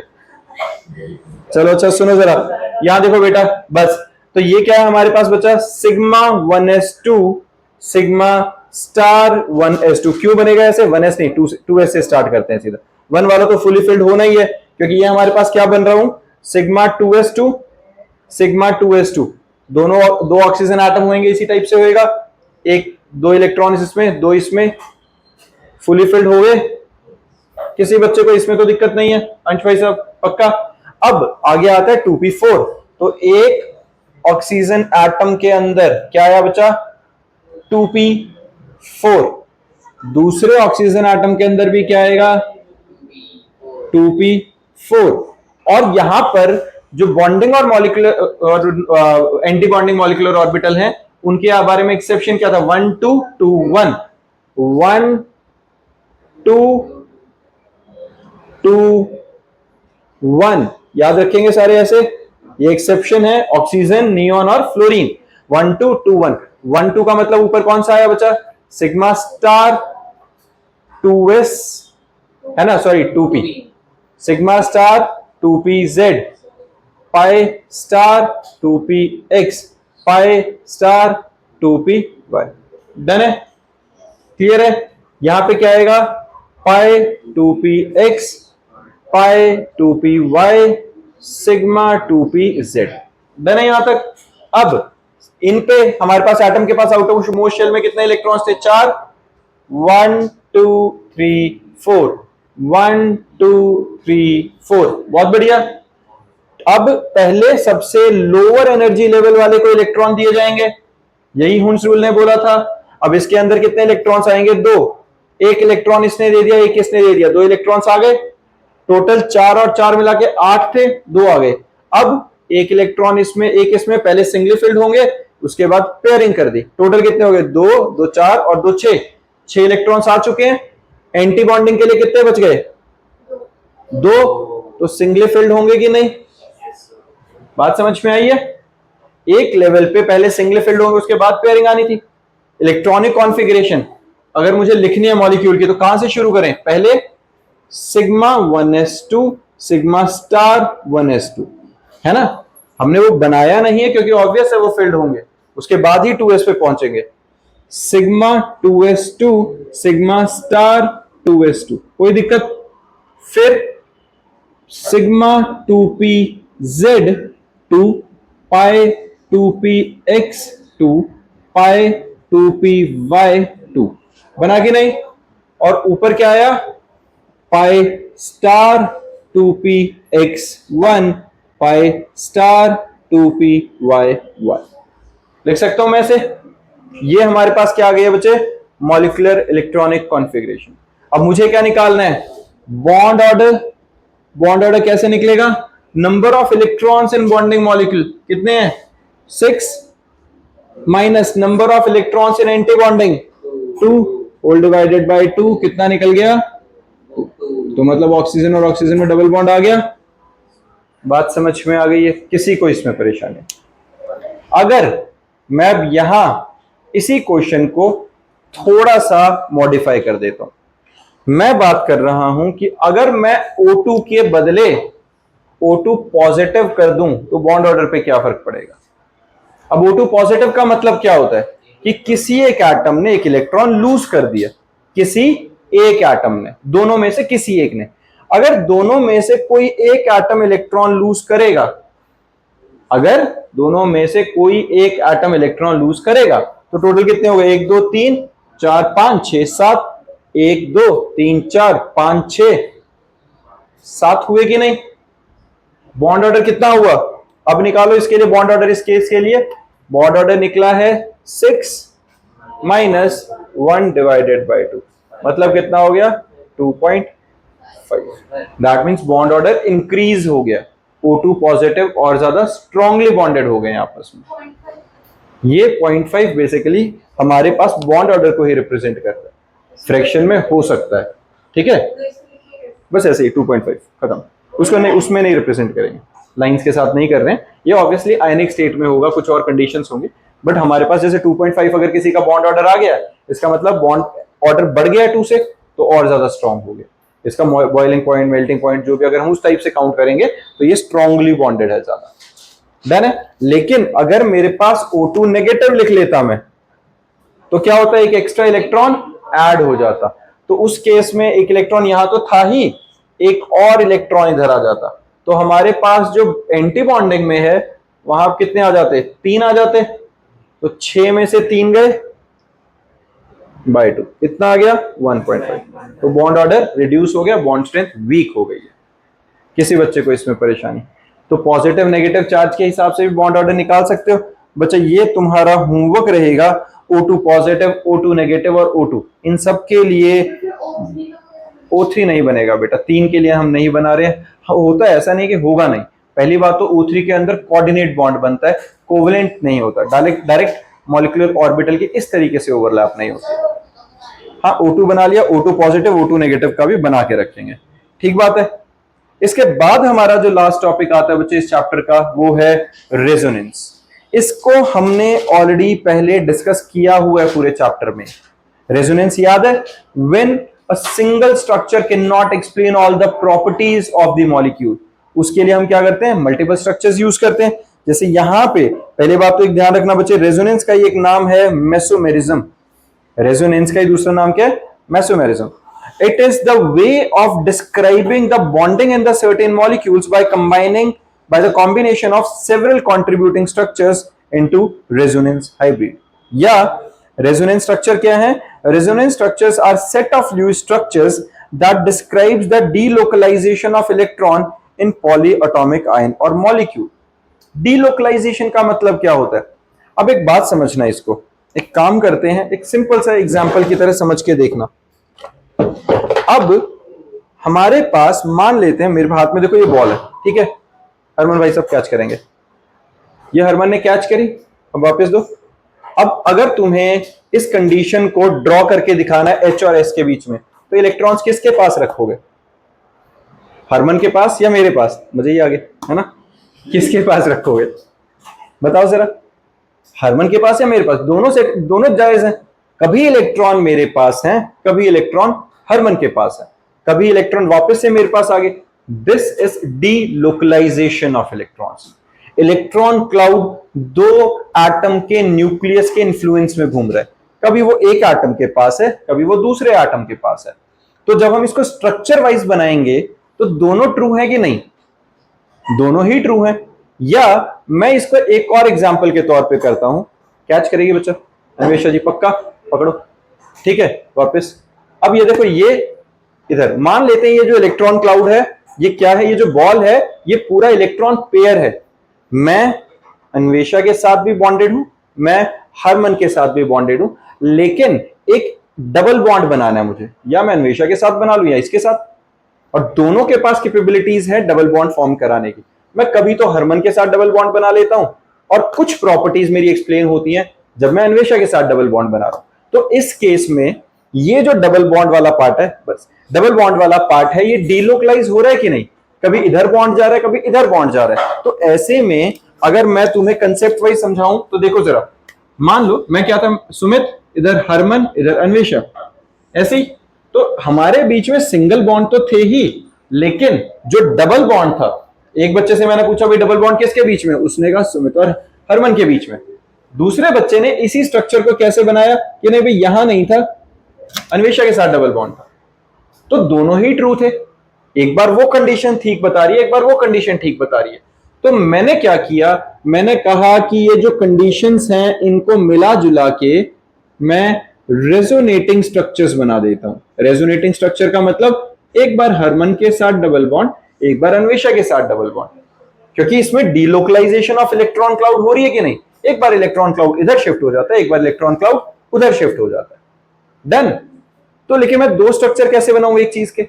चलो अच्छा सुनो जरा, यहां देखो बेटा, बस तो ये क्या है हमारे पास बचा, sigma 1s2 sigma star 1s2। क्यों बनेगा ऐसे, 1s नहीं 2s से स्टार्ट करते हैं सीधा, 1 वाला तो फुली फिल्ड होना ही है, क्योंकि ये हमारे पास क्या बन रहा हूं, सिग्मा 2s2 सिग्मा 2s2, दोनों दो ऑक्सीजन एटम होंगे, इसी टाइप से होएगा, एक दो इलेक्ट्रॉन इसमें दो इसमें, फुली फिल्ड हो गए। किसी बच्चे को इसमें तो दिक्कत नहीं है अंश भाई साहब, पक्का। अब आगे आता है 2p4, तो एक ऑक्सीजन एटम के अंदर क्या आया बच्चा, 2p4, दूसरे ऑक्सीजन एटम के अंदर भी क्या आएगा, 2p4। और यहां पर जो बॉन्डिंग और मॉलिक्यूलर और एंटी बॉन्डिंग मॉलिक्यूलर ऑर्बिटल हैं, उनके बारे में एक्सेप्शन क्या था, 1 2 2 1 1 2 2 1, याद रखेंगे सारे ऐसे, ये एक्सेप्शन है ऑक्सीजन, नियोन और फ्लोरीन। 1 2 2 1, 1 2 का मतलब ऊपर कौन सा आया बच्चा, सिग्मा स्टार 2s है ना, sorry 2p, sigma star 2pz, pi star 2px, pi star 2py। Done है, क्लियर है। यहां पे क्या आएगा, पाई 2px, पाई 2py, सिग्मा 2pz। डन है यहां तक। अब इन पे हमारे पास एटम के पास आउट ऑफ मोस्ट शेल में कितने इलेक्ट्रॉन्स थे, 4, 1 2 3 4, 1 2 3 4, बहुत बढ़िया। अब पहले सबसे लोअर एनर्जी लेवल वाले को इलेक्ट्रॉन दिए जाएंगे, यही हुंस रूल ने बोला था। अब इसके अंदर कितने इलेक्ट्रॉन्स आएंगे, 2, एक इलेक्ट्रॉन इसने दे दिया, एक इसने दे दिया, 2 इलेक्ट्रॉन्स आ गए, टोटल 4 और 4 मिला के 8 थे, 2 आ गए। अब एक इलेक्ट्रॉन इसमें एक इसमें, पहले सिंगली फिल्ड होंगे, उसके बाद पेयरिंग कर दी, टोटल कितने हो गए, 2 2 4 और 2 6, 6 इलेक्ट्रॉन्स आ चुके हैं। एंटी बॉन्डिंग के लिए कितने बच गए, 2, तो सिंगली फिल्ड होंगे कि नहीं, बात समझ में आई है। एक लेवल पे पहले सिंगल फिल्ड होंगे, उसके बाद पेयरिंग आनी थी। इलेक्ट्रॉनिक कॉन्फ़िगरेशन अगर मुझे लिखनी है मॉलिक्यूल की, तो कहां से शुरू करें, पहले sigma 1s2 sigma star 1s2, है ना, हमने वो बनाया नहीं है क्योंकि ऑब्वियस है वो फिल्ड होंगे, उसके बाद ही 2s पे पहुंचेंगे। Sigma 2s2 sigma star 2s2, कोई दिक्कत। फिर सिग्मा 2pz 2, पाई 2px 2, पाई 2py 2, बना कि नहीं। और ऊपर क्या आया, pi star 2px1, pi star 2py1, लिख सकता हूं मैं ऐसे। ये हमारे पास क्या आ गया बच्चे, मॉलिक्यूलर इलेक्ट्रॉनिक कॉन्फ़िगरेशन। अब मुझे क्या निकालना है, बॉन्ड ऑर्डर। बॉन्ड ऑर्डर कैसे निकलेगा, number of electrons in bonding molecule कितने हैं, 6, minus number of electrons in anti bonding 2, whole divided by 2, कितना निकल गया, तो मतलब ऑक्सीजन और ऑक्सीजन में डबल बॉन्ड आ गया। बात समझ में आ गई है, किसी को इसमें परेशानी। अगर मैं अब यहां इसी क्वेश्चन को थोड़ा सा मॉडिफाई कर देता हूं, मैं बात कर रहा हूं कि अगर मैं O2 के बदले O2 पॉजिटिव कर दूं तो बॉन्ड ऑर्डर पे क्या फर्क पड़ेगा। अब O2 पॉजिटिव का मतलब क्या होता है कि किसी एक एटम ने एक इलेक्ट्रॉन लूज कर दिया, किसी एक एटम ने, दोनों में से किसी एक ने। अगर दोनों में से कोई एक एटम इलेक्ट्रॉन लूज करेगा, अगर दोनों में से कोई एक एटम इलेक्ट्रॉन लूज करेगा तो टोटल कितने हो गए, 1 2 3 4 5 6 7, 1 2 3 4 5 6 7 हुए कि नहीं। बॉन्ड ऑर्डर कितना हुआ, अब निकालो इसके लिए बॉन्ड ऑर्डर। इस केस के लिए बॉन्ड ऑर्डर निकला है 6 माइनस 1 डिवाइडेड बाय 2, मतलब कितना हो गया 2.5। That means bond order increase हो गया, O2 पॉजिटिव और ज्यादा स्ट्रांगली बॉन्डेड हो गए हैं आपस में। ये 0.5 बेसिकली हमारे पास बॉन्ड ऑर्डर को ही रिप्रेजेंट करता है, फ्रैक्शन में हो सकता है, ठीक है, बस ऐसे ही 2.5 खत्म। उसको नहीं, उसमें नहीं रिप्रेजेंट करेंगे, लाइंस के साथ नहीं कर रहे हैं। ये ऑब्वियसली आयनिक स्टेट में होगा, कुछ और कंडीशंस होंगी, बट हमारे पास जैसे 2.5 अगर किसी का बॉन्ड ऑर्डर आ गया, इसका मतलब बॉन्ड ऑर्डर बढ़ गया 2 से, तो और ज्यादा स्ट्रांग हो गया। इसका बॉइलिंग पॉइंट, मेल्टिंग पॉइंट जो भी अगर हम उस टाइप से काउंट करेंगे तो ये स्ट्रांगली बॉन्डेड है ज्यादा। डन है। लेकिन अगर मेरे पास O2 नेगेटिव लिख लेता मैं, तो क्या होता है, एक एक्स्ट्रा इलेक्ट्रॉन ऐड हो जाता। तो उस केस में एक इलेक्ट्रॉन यहां तो था ही, एक और इलेक्ट्रॉन इधर आ जाता, तो हमारे पास जो एंटी बॉन्डिंग में है वहां कितने आ जाते, 3 आ जाते। तो 6 में से 3 गए बाय 2, इतना आ गया 1.5। तो बॉन्ड ऑर्डर रिड्यूस हो गया, बॉन्ड स्ट्रेंथ वीक हो गई है। किसी बच्चे को इसमें परेशानी? तो पॉजिटिव नेगेटिव चार्ज के हिसाब से भी बॉन्ड ऑर्डर निकाल सकते हो बच्चा। ये तुम्हारा होमवर्क रहेगा। O2 पॉजिटिव, O2 नेगेटिव और O2 इन सब के लिए O3 नहीं बनेगा बेटा, 3 के लिए हम नहीं बना रहे हैं। होता है ऐसा नहीं कि होगा नहीं। पहली बात तो O3 के अंदर कोऑर्डिनेट बॉन्ड बनता है, कोवलेंट नहीं होता। डायरेक्ट मॉलिक्यूलर ऑर्बिटल के इस तरीके से ओवरलैप नहीं होता। हाँ, O2 बना लिया, O2 पॉजिटिव O2 नेगेटिव का भी बना के रखेंगे, ठीक बात है। इसके बाद हमारा जो लास्ट टॉपिक आता है बच्चे इस चैप्टर का, वो है रेजोनेंस। इसको हमने ऑलरेडी पहले डिस्कस किया हुआ है पूरे चैप्टर में। रेजोनेंस याद है? When a single structure can not explain all the properties of the molecule, उसके लिए हम क्या करते हैं, मल्टीपल स्ट्रक्चर्स यूज करते हैं। जैसे यहां पे पहले बात तो एक ध्यान रखना बच्चे, रेजोनेंस का एक नाम है मेसोमेरिज्म। रेजोनेंस का दूसरा नाम क्या है? मेसोमेरिज्म। It is the way of describing the bonding in the certain molecules by the combination of several contributing structures into resonance hybrid. या resonance structure क्या है? Resonance structures are set of Lewis structures that describes the delocalization of electron in polyatomic ion or molecule. Delocalization का मतलब क्या होता है? अब एक बात समझना, इसको एक काम करते हैं, एक सिंपल सा एग्जांपल की तरह समझ के देखना। अब हमारे पास मान लेते हैं मेरे हाथ में देखो ये बॉल है, ठीक है, हरमन भाई सब कैच करेंगे। ये हरमन ने कैच करी, अब वापस दो। अब अगर तुम्हें इस कंडीशन को ड्रॉ करके दिखाना है H और S के बीच में, तो इलेक्ट्रॉन्स किसके पास रखोगे? हरमन के पास या मेरे पास? मजे ही आगे है ना, किसके पास रखोगे बताओ जरा? हरमन के पास या मेरे पास? दोनों जायज हैं। कभी इलेक्ट्रॉन मेरे पास है, कभी इलेक्ट्रॉन हरमन के पास है, कभी इलेक्ट्रॉन वापस से मेरे पास आ गए। This is delocalisation of electrons. Electron cloud दो एटम के न्यूक्लियस के इन्फ्लुएंस में घूम रहा है, कभी वो एक एटम के पास है, कभी वो दूसरे एटम के पास है। तो जब हम इसको स्ट्रक्चर वाइज बनाएंगे तो दोनों ट्रू है कि नहीं? दोनों ही ट्रू है। या मैं इसको एक और एग्जांपल के तौर पे करता हूं, कैच करेगी बच्चा? अन्वेषा जी पक्का पकड़ो, ठीक है। वापस अब ये देखो, ये इधर मान लेते हैं ये जो इलेक्ट्रॉन क्लाउड है ये क्या है? ये जो बॉल है ये पूरा इलेक्ट्रॉन पेयर है। मैं अन्वेषा के साथ भी बॉन्डेड हूं, मैं हरमन के साथ भी बॉन्डेड हूं, लेकिन एक डबल बॉन्ड बनाना है मुझे, या मैं अन्वेषा के साथ बना लूं या इसके साथ, और दोनों के पास कैपेबिलिटीज है डबल बॉन्ड फॉर्म कराने की। मैं कभी तो हरमन के साथ डबल बॉन्ड बना लेता हूं, और कुछ प्रॉपर्टीज मेरी एक्सप्लेन होती हैं जब मैं अन्वेषा के साथ डबल बॉन्ड बना रहा हूं। तो इस केस में ये जो डबल बॉन्ड वाला पार्ट है, बस डबल बॉन्ड वाला पार्ट है, ये डीलोकलाइज हो रहा है कि नहीं? कभी इधर बॉन्ड जा रहा है, कभी इधर बॉन्ड जा रहा है। तो ऐसे में अगर मैं तुम्हें कंसेप्ट वाइज समझाऊं तो देखो जरा, मान लो मैं क्या था, सुमित इधर हरमन इधर अन्वेषा, ऐसे ही। तो हमारे बीच में सिंगल बॉन्ड तो थे ही, लेकिन जो डबल बॉन्ड था, एक बच्चे से मैंने पूछा भाई डबल बॉन्ड किसके बीच में? उसने कहा सुमित और हरमन के बीच में। दूसरे बच्चे ने इसी स्ट्रक्चर को कैसे बनाया कि नहीं भाई यहां नहीं था, अन्वेषा के साथ डबल बॉन्ड था। तो दोनों ही ट्रू थे। एक बार वो कंडीशन ठीक बता रही है, एक बार वो कंडीशन ठीक बता रही है। तो मैंने क्या किया, मैंने कहा कि ये जो कंडीशंस हैं इनको मिला जुला के मैं रेजोनेटिंग स्ट्रक्चर्स बना देता हूं। रेजोनेटिंग स्ट्रक्चर का मतलब एक बार हरमन के साथ डबल बॉन्ड, एक बार अन्वेषा के साथ डबल बॉन्ड, क्योंकि इसमें डीलोकलाइजेशन ऑफ इलेक्ट्रॉन क्लाउड हो रही है कि नहीं? एक बार इलेक्ट्रॉन क्लाउड इधर शिफ्ट हो जाता है, एक बार इलेक्ट्रॉन क्लाउड उधर शिफ्ट हो जाता है। डन। तो लेकिन मैं दो स्ट्रक्चर कैसे बनाऊं एक चीज के?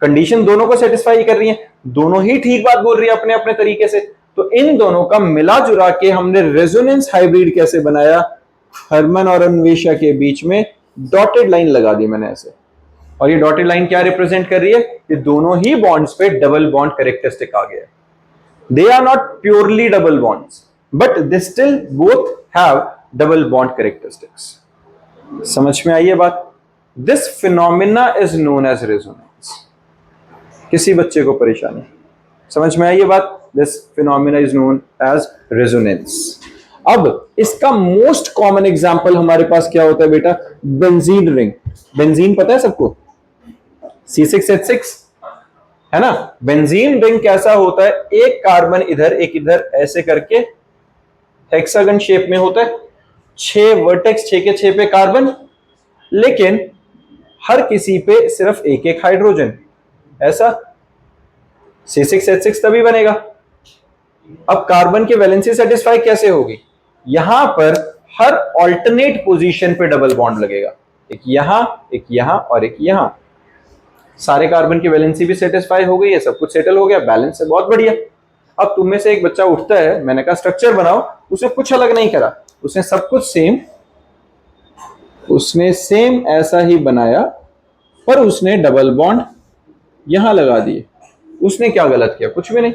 कंडीशन दोनों को सेटिस्फाई कर रही है, दोनों ही ठीक बात बोल रही है अपने अपने तरीके से। तो इन दोनों का मिला जुला के हमने रेजोनेंस हाइब्रिड कैसे बनाया? हरमन और अन्वेषा के बीच में डॉटेड लाइन लगा दी मैंने ऐसे, और ये डॉटेड लाइन क्या रिप्रेजेंट कर रही है? कि दोनों ही बॉन्ड्स पे डबल बॉन्ड कैरेक्टरिस्टिक आ गया। They are not purely double bonds, but they still both have double bond characteristics. समझ में आई ये बात? This phenomena is known as resonance. किसी बच्चे को परेशानी समझ में आई ये बात? This phenomena is known as resonance. अब इसका मोस्ट कॉमन एग्जांपल हमारे पास क्या होता है बेटा? Benzene ring. बेंजीन पता है सबको, C6H6 है ना। बेंजीन रिंग कैसा होता है? एक कार्बन इधर एक इधर ऐसे करके हेक्सागन शेप में होता है, 6 वर्टेक्स, 6 के 6 पे कार्बन, लेकिन हर किसी पे सिर्फ एक एक हाइड्रोजन। ऐसा C6H6 तभी बनेगा। अब कार्बन की वैलेंसी सेटिस्फाई कैसे होगी? यहां पर हर ऑल्टरनेट पोजीशन पे डबल बॉन्ड लगेगा, एक यहां और एक यहां। सारे कार्बन की वैलेंसी भी सेटिस्फाई हो गई है, सब कुछ सेटल हो गया, बैलेंस है, बहुत बढ़िया। अब तुम में से एक बच्चा उठता है, मैंने कहा स्ट्रक्चर बनाओ, उसने कुछ अलग नहीं करा, उसने सब कुछ सेम ऐसा ही बनाया, पर उसने डबल बॉन्ड यहां लगा दिए। उसने क्या गलत किया? कुछ भी नहीं,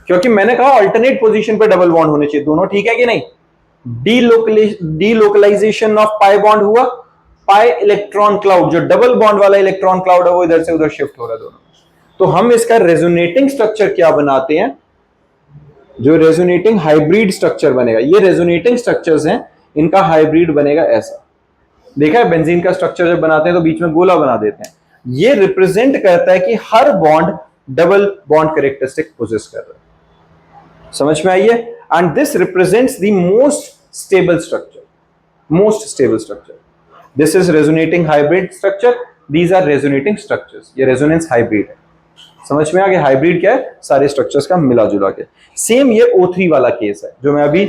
क्योंकि मैंने कहा अल्टरनेट पोजीशन पे डबल बॉन्ड होने चाहिए। दोनों ठीक है कि नहीं? डीलोकलाइजेशन ऑफ पाई बॉन्ड हुआ, पाई इलेक्ट्रॉन क्लाउड, जो डबल बॉन्ड वाला इलेक्ट्रॉन क्लाउड है वो इधर से उधर शिफ्ट हो रहा है दोनों। तो हम इसका रेजोनेटिंग स्ट्रक्चर क्या बनाते हैं? जो रेजोनेटिंग हाइब्रिड स्ट्रक्चर बनेगा, ये रेजोनेटिंग स्ट्रक्चर्स हैं, इनका हाइब्रिड बनेगा ऐसा। देखा है बेंजीन का स्ट्रक्चर जब बनाते हैं तो बीच में गोला बना देते हैं। ये रिप्रेजेंट करता है कि हर bond double bond characteristic possess कर रहा है। समझ में आई है? And this represents the most stable structure. This is resonating hybrid structure, these are resonating structures. ये रेजोनेंस हाइब्रिड है। समझ में आ गया? हाइब्रिड क्या है? सारे स्ट्रक्चर्स का मिला जुला के। सेम ये O3 वाला केस है जो मैं अभी,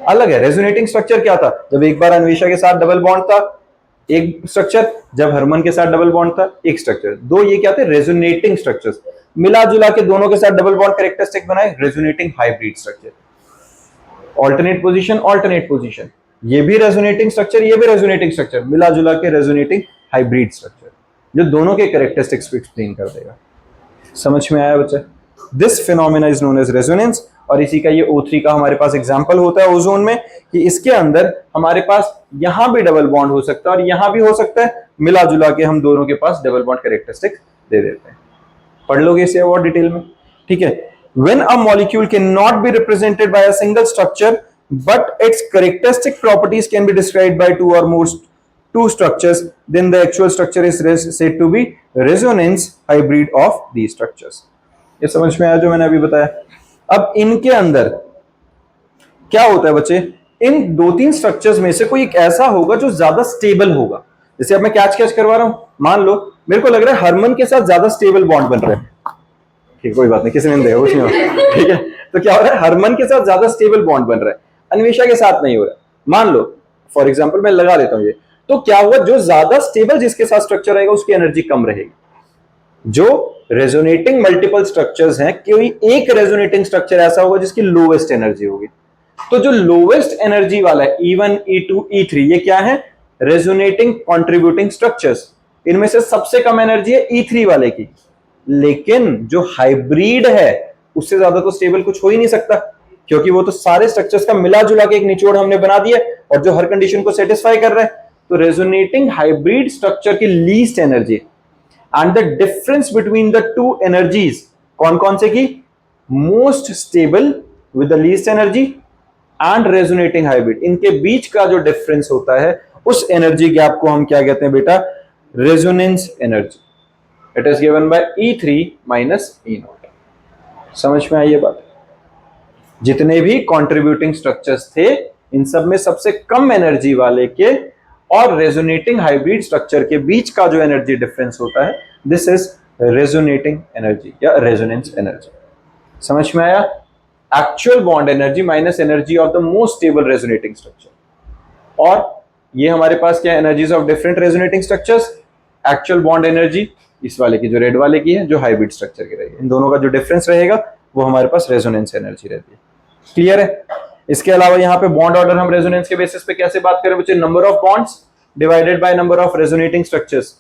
अलग है। रेजोनेटिंग स्ट्रक्चर क्या था? जब एक बार अन्वेषा के साथ डबल बॉन्ड था, एक स्ट्रक्चर, जब हरमन के साथ डबल बॉन्ड था, एक स्ट्रक्चर। दो ये क्या थे? रेजोनेटिंग स्ट्रक्चर्स, मिला जुला के दोनों के साथ डबल बॉन्ड कैरेक्टरिस्टिक बनाए, resonating hybrid structure. Alternate position, ये भी रेजोनेटिंग स्ट्रक्चर, ये भी रेजोनेटिंग स्ट्रक्चर, मिला जुला के रेजोनेटिंग हाइब्रिड स्ट्रक्चर, जो दोनों के कैरेक्टरिस्टिक्स को एक्सप्लेन कर देगा। समझ में आया बच्चा? This phenomena is known as resonance. और इसी का ये O3 का हमारे पास एग्जांपल होता है ओजोन में, कि इसके अंदर हमारे पास यहां भी डबल बॉन्ड हो सकता है और यहां भी हो सकता है, मिला जुला के हम दोनों के पास डबल बॉन्ड कैरेक्टरिस्टिक्स दे देते हैं। पढ़ लोगे इसे और डिटेल में, ठीक है? When a molecule cannot be represented by a single structure, but its characteristic properties can be described by two structures, then the actual structure is said to be resonance hybrid of these structures. ये समझ में आया जो मैंने अभी बताया? अब इनके अंदर क्या होता है बच्चे? इन दो तीन स्ट्रक्चर्स में से कोई एक ऐसा होगा जो ज्यादा स्टेबल होगा। जैसे अब मैं कैच करवा रहा हूं, मान लो मेरे को लग रहा है हरमन के साथ ज्यादा स्टेबल बॉन्ड बन रहा है, ठीक, कोई बात नहीं, किसी ने देखा कुछ नहीं होगा, ठीक है? तो क्या हो रहा है? हरमन के साथ ज्यादा स्टेबल बॉन्ड बन रहा है, अन्वेषा के साथ नहीं हो रहा है। मान लो फॉर एग्जांपल मैं लगा लेता हूं ये, तो क्या हुआ? जो ज्यादा स्टेबल जिसके साथ स्ट्रक्चर रहेगा उसकी एनर्जी कम रहेगी। जो रेजोनेटिंग मल्टीपल स्ट्रक्चर्स हैं, कोई एक रेजोनेटिंग स्ट्रक्चर ऐसा होगा जिसकी लोवेस्ट एनर्जी होगी। तो जो लोवेस्ट एनर्जी वाला है E1, E2, E3, ये क्या है? Resonating contributing structures. इनमें से सबसे कम एनर्जी है E3 वाले की, लेकिन जो हाइब्रिड है उससे ज्यादा तो स्टेबल कुछ हो ही नहीं सकता, क्योंकि वो तो सारे स्ट्रक्चर्स का मिला जुला के एक निचोड़ हमने बना दिया और जो हर कंडीशन को सेटिस्फाई कर रहा है। तो रेजोनेटिंग हाइब्रिड स्ट्रक्चर की least energy and the difference between the two energies, कौन कौन से की? Most stable with the least energy and resonating hybrid, इनके बीच का जो डिफरेंस होता है उस एनर्जी गैप को हम क्या कहते हैं बेटा? Resonance energy. It is given by E3 minus E0। समझ में आई ये बात? जितने भी कंट्रीब्यूटिंग स्ट्रक्चर्स थे, इन सब में सबसे कम एनर्जी वाले के और रेजोनेटिंग हाइब्रिड स्ट्रक्चर के बीच का जो एनर्जी डिफरेंस होता है, दिस इज रेजोनेटिंग एनर्जी या रेजोनेंस एनर्जी। समझ में आया? Actual bond energy minus energy of the most stable resonating structure. और ये हमारे पास क्या? Energies of different resonating structures. Actual bond energy इस वाले की, जो रेड वाले की है, जो हाइब्रिड स्ट्रक्चर की रहेगी, इन दोनों का जो डिफरेंस रहेगा वो हमारे पास रेजोनेंस एनर्जी रहती है। क्लियर है? इसके अलावा यहाँ पे बॉन्ड ऑर्डर हम रेजोनेंस के बेसिस पे कैसे बात करें बच्चे? Number of bonds divided by number of resonating structures.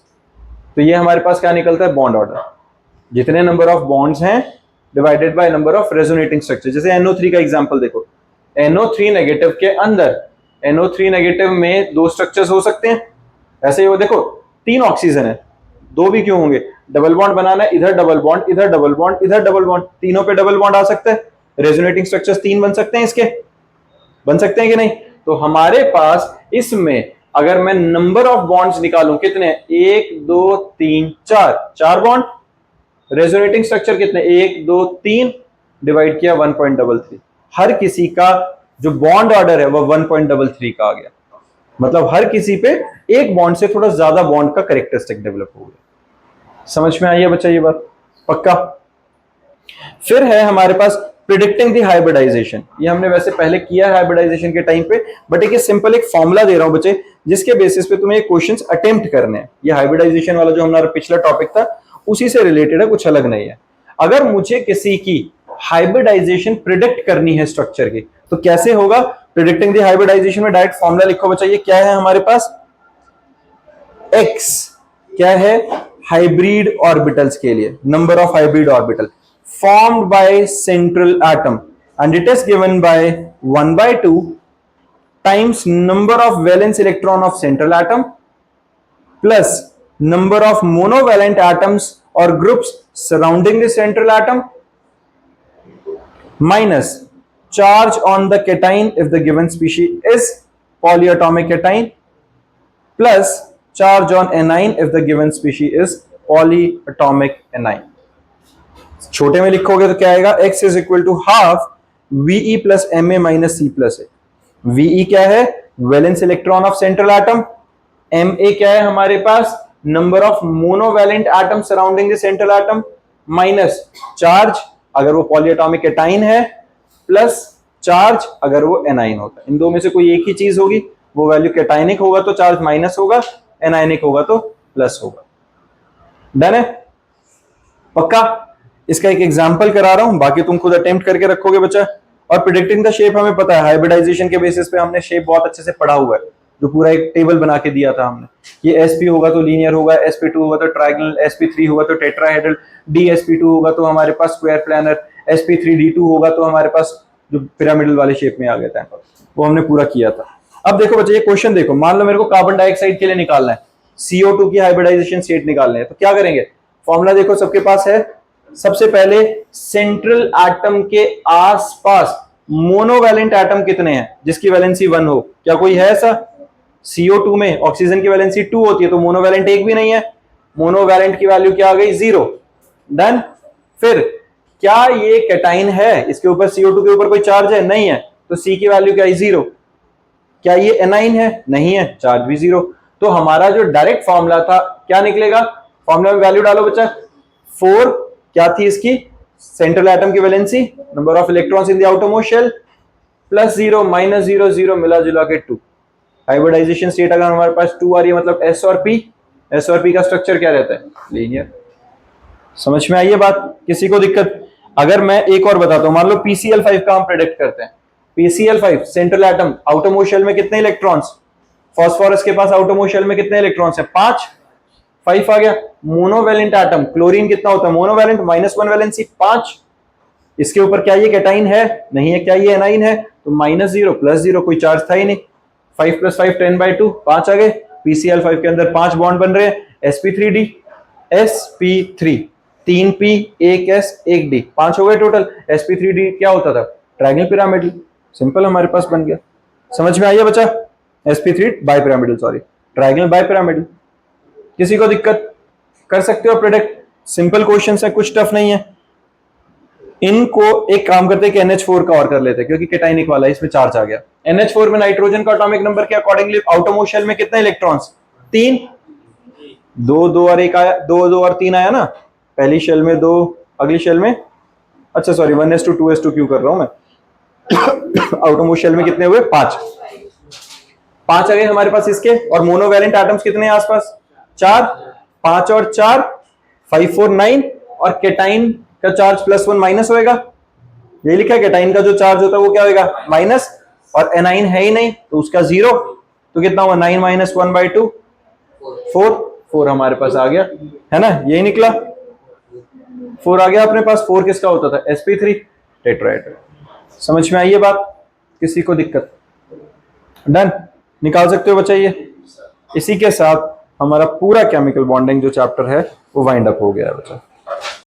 तो ये हमारे पास क्या निकलता है? बॉन्ड ऑर्डर, जितने नंबर ऑफ बॉन्ड्स हैं divided by number of resonating structure. जैसे NO3 का एग्जांपल देखो, NO3 नेगेटिव के अंदर, NO3 नेगेटिव में दो स्ट्रक्चर्स हो सकते हैं, ऐसे ही वो देखो, 3 ऑक्सीजन है, 2 भी क्यों होंगे, डबल बॉन्ड बनाना है, इधर डबल बॉन्ड, इधर डबल बॉन्ड, इधर डबल बॉन्ड, तीनों पे डबल बॉन्ड आ सकते हैं, रेजोनेटिंग स्ट्रक्चर्स 3 बन सकते हैं, इसके बन सकते हैं कि नहीं। तो हमारे पास इसमें अगर मैं नंबर ऑफ बॉन्ड्स निकालूं, कितने, 1 2 3 4, 4 बॉन्ड, रेजोनेटिंग स्ट्रक्चर कितने, 1 2 3, डिवाइड किया 1.33, हर किसी का जो बॉन्ड ऑर्डर है वो 1.33 का आ गया, मतलब हर किसी पे एक बॉन्ड से थोड़ा ज्यादा बॉन्ड का कैरेक्टरिस्टिक डेवलप हो गया। समझ में आई है बच्चा ये बात, पक्का। फिर है हमारे पास प्रिडिक्टिंग द हाइब्रिडाइजेशन, ये हमने वैसे पहले किया है हाइब्रिडाइजेशन के टाइम पे, बट एक सिंपल एक फॉर्मूला दे रहा हूं बच्चे, जिसके बेसिस पे तुम्हें क्वेश्चंस अटेम्प्ट करने हैं। ये हाइब्रिडाइजेशन वाला जो हमारा पिछला टॉपिक था उसी से रिलेटेड है, कुछ अलग नहीं है। अगर मुझे किसी की हाइब्रिडाइजेशन प्रिडिक्ट करनी है स्ट्रक्चर की, तो कैसे होगा, प्रिडिक्टिंग द हाइब्रिडाइजेशन में डायरेक्ट फॉर्मूला लिखो बच्चा, ये क्या है हमारे पास, x क्या है, हाइब्रिड ऑर्बिटल्स के लिए number of hybrid orbital formed by central atom, and it is given by 1/2 times number of valence electron of central atom plus number of monovalent atoms or groups surrounding the central atom minus charge on the cation if the given species is polyatomic cation plus charge on anion if the given species is polyatomic anion। छोटे में लिखोगे तो क्या आएगा, x is equal to half VE plus M A minus C plus A. VE क्या है, valence electron of central atom, M A क्या है हमारे पास, number of monovalent atom surrounding the central atom, minus charge अगर वो polyatomic एटाइन है, plus charge अगर वो एनाइन होता है। इन दो में से कोई एक ही चीज होगी, वो वैल्यू कैटाइनिक होगा तो चार्ज माइनस होगा, एनाइनिक होगा तो प्लस होगा। डन है, पक्का। इसका एक एग्जांपल करा रहा हूं, बाकी तुम खुद अटेम्प्ट करके रखोगे बच्चा। और प्रिडिक्टिंग द शेप हमें पता है, हाइब्रिडाइजेशन के बेसिस पे हमने शेप बहुत अच्छे से पढ़ा हुआ है, जो पूरा एक टेबल बना के दिया था हमने। ये sp होगा तो लीनियर होगा, sp2 होगा तो ट्रायंगल, sp3 होगा तो टेट्राहेड्रल, dsp2 होगा तो हमारे पास स्क्वायर प्लानर, sp3d2 होगा तो हमारे पास जो पिरामिडल वाले शेप में आ गया था, वो हमने पूरा किया था। अब देखो बच्चे, ये क्वेश्चन देखो, मान लो मेरे को कार्बन डाइऑक्साइड के लिए निकालना है, CO2 की हाइब्रिडाइजेशन स्टेट निकालने है, तो क्या करेंगे, फॉर्मूला देखो सबके पास है। सबसे पहले सेंट्रल एटम के आसपास मोनोवैलेंट एटम कितने हैं जिसकी वैलेंसी 1 हो, क्या कोई है ऐसा। CO2 में ऑक्सीजन की वैलेंसी 2 होती है, तो मोनोवैलेंट एक भी नहीं है, मोनोवैलेंट की वैल्यू क्या आ गई, 0। डन। फिर क्या ये कैटाइन है, इसके ऊपर CO2 के ऊपर कोई चार्ज है, नहीं है, तो C की वैल्यू क्या है, 0। क्या ये एनाइन है, नहीं है, चार्ज भी 0। तो हमारा जो डायरेक्ट फॉर्मूला था क्या निकलेगा, फॉर्मूला में वैल्यू डालो बच्चा, 4 क्या थी इसकी, सेंट्रल एटम की valency, number of electrons in the outermost shell, plus 0 minus 0 0 मिला जुला के 2। हाइब्रिडाइजेशन स्टेट अगर हमारे पास 2 आ रही है, मतलब S और P, S और P का स्ट्रक्चर क्या रहता है, लीनियर। समझ में आई ये बात, किसी को दिक्कत। अगर मैं एक और बताता हूं, मान लो PCl5 का हम प्रेडिक्ट करते हैं, PCl5 central atom, outermost shell में कितने इलेक्ट्रॉन्स, फास्फोरस के पास आउटरमोस्ट शेल में कितने इलेक्ट्रॉन्स है, 5 आ गया। मोनोवैलेंट एटम, क्लोरीन कितना होता है मोनोवैलेंट, -1 वैलेंसी 5। इसके ऊपर क्या ये कैटाइन है, नहीं है, क्या ये एनाइन है, तो -0 प्लस 0, कोई चार्ज था ही नहीं। 5 + 5 10/2, 5 आ गए। PCl5 के अंदर 5 बॉन्ड बन रहे हैं, sp3d, sp3, 3p 1s 1d, 5 हो गए टोटल। sp3d क्या होता था, ट्रायंगल पिरामिडल, सिंपल हमारे पास बन गया। समझ में आइए बच्चा, sp3 bipyramidal, sorry triangle bipyramidal. किसी को दिक्कत, कर सकते हो प्रेडिक्ट, सिंपल क्वेश्चन है, कुछ टफ नहीं है। इनको एक काम करते हैं कि NH4 का और कर लेते हैं, क्योंकि कैटाइनिक वाला है, इसमें चार्ज आ गया। NH4 में नाइट्रोजन का एटॉमिक नंबर के अकॉर्डिंगली आउटरमोस्ट शेल में कितने इलेक्ट्रॉन्स, 3। 2 2 और 1 आया, 2 2 और 3 आया ना, पहली शेल में 2, अगली शेल में, अच्छा सॉरी 1s2 2s2 क्यों कर रहा हूं मैं आउटरमोस्ट शेल में कितने हुए, 5 आ गए हमारे पास इसके। और मोनोवैलेंट एटम्स कितने हैं आसपास, 4, 5 और 4 5 4 9, और कैटाइन का चार्ज +1 माइनस होएगा, यही लिखा है, कैटाइन का जो चार्ज होता है वो क्या होएगा, माइनस, और एनाइन है ही नहीं तो उसका 0, तो कितना हुआ, 9 - 1/2, 4 हमारे पास आ गया, है ना, यही निकला, 4 आ गया अपने पास। 4 किसका होता था, sp3 टेट्राहेड्रल। समझ में आई ये बात, किसी को दिक्कत, डन, निकाल सकते हो बच्चा ये। इसी के साथ हमारा पूरा केमिकल बॉन्डिंग जो चैप्टर है वो वाइंड अप हो गया है बच्चा।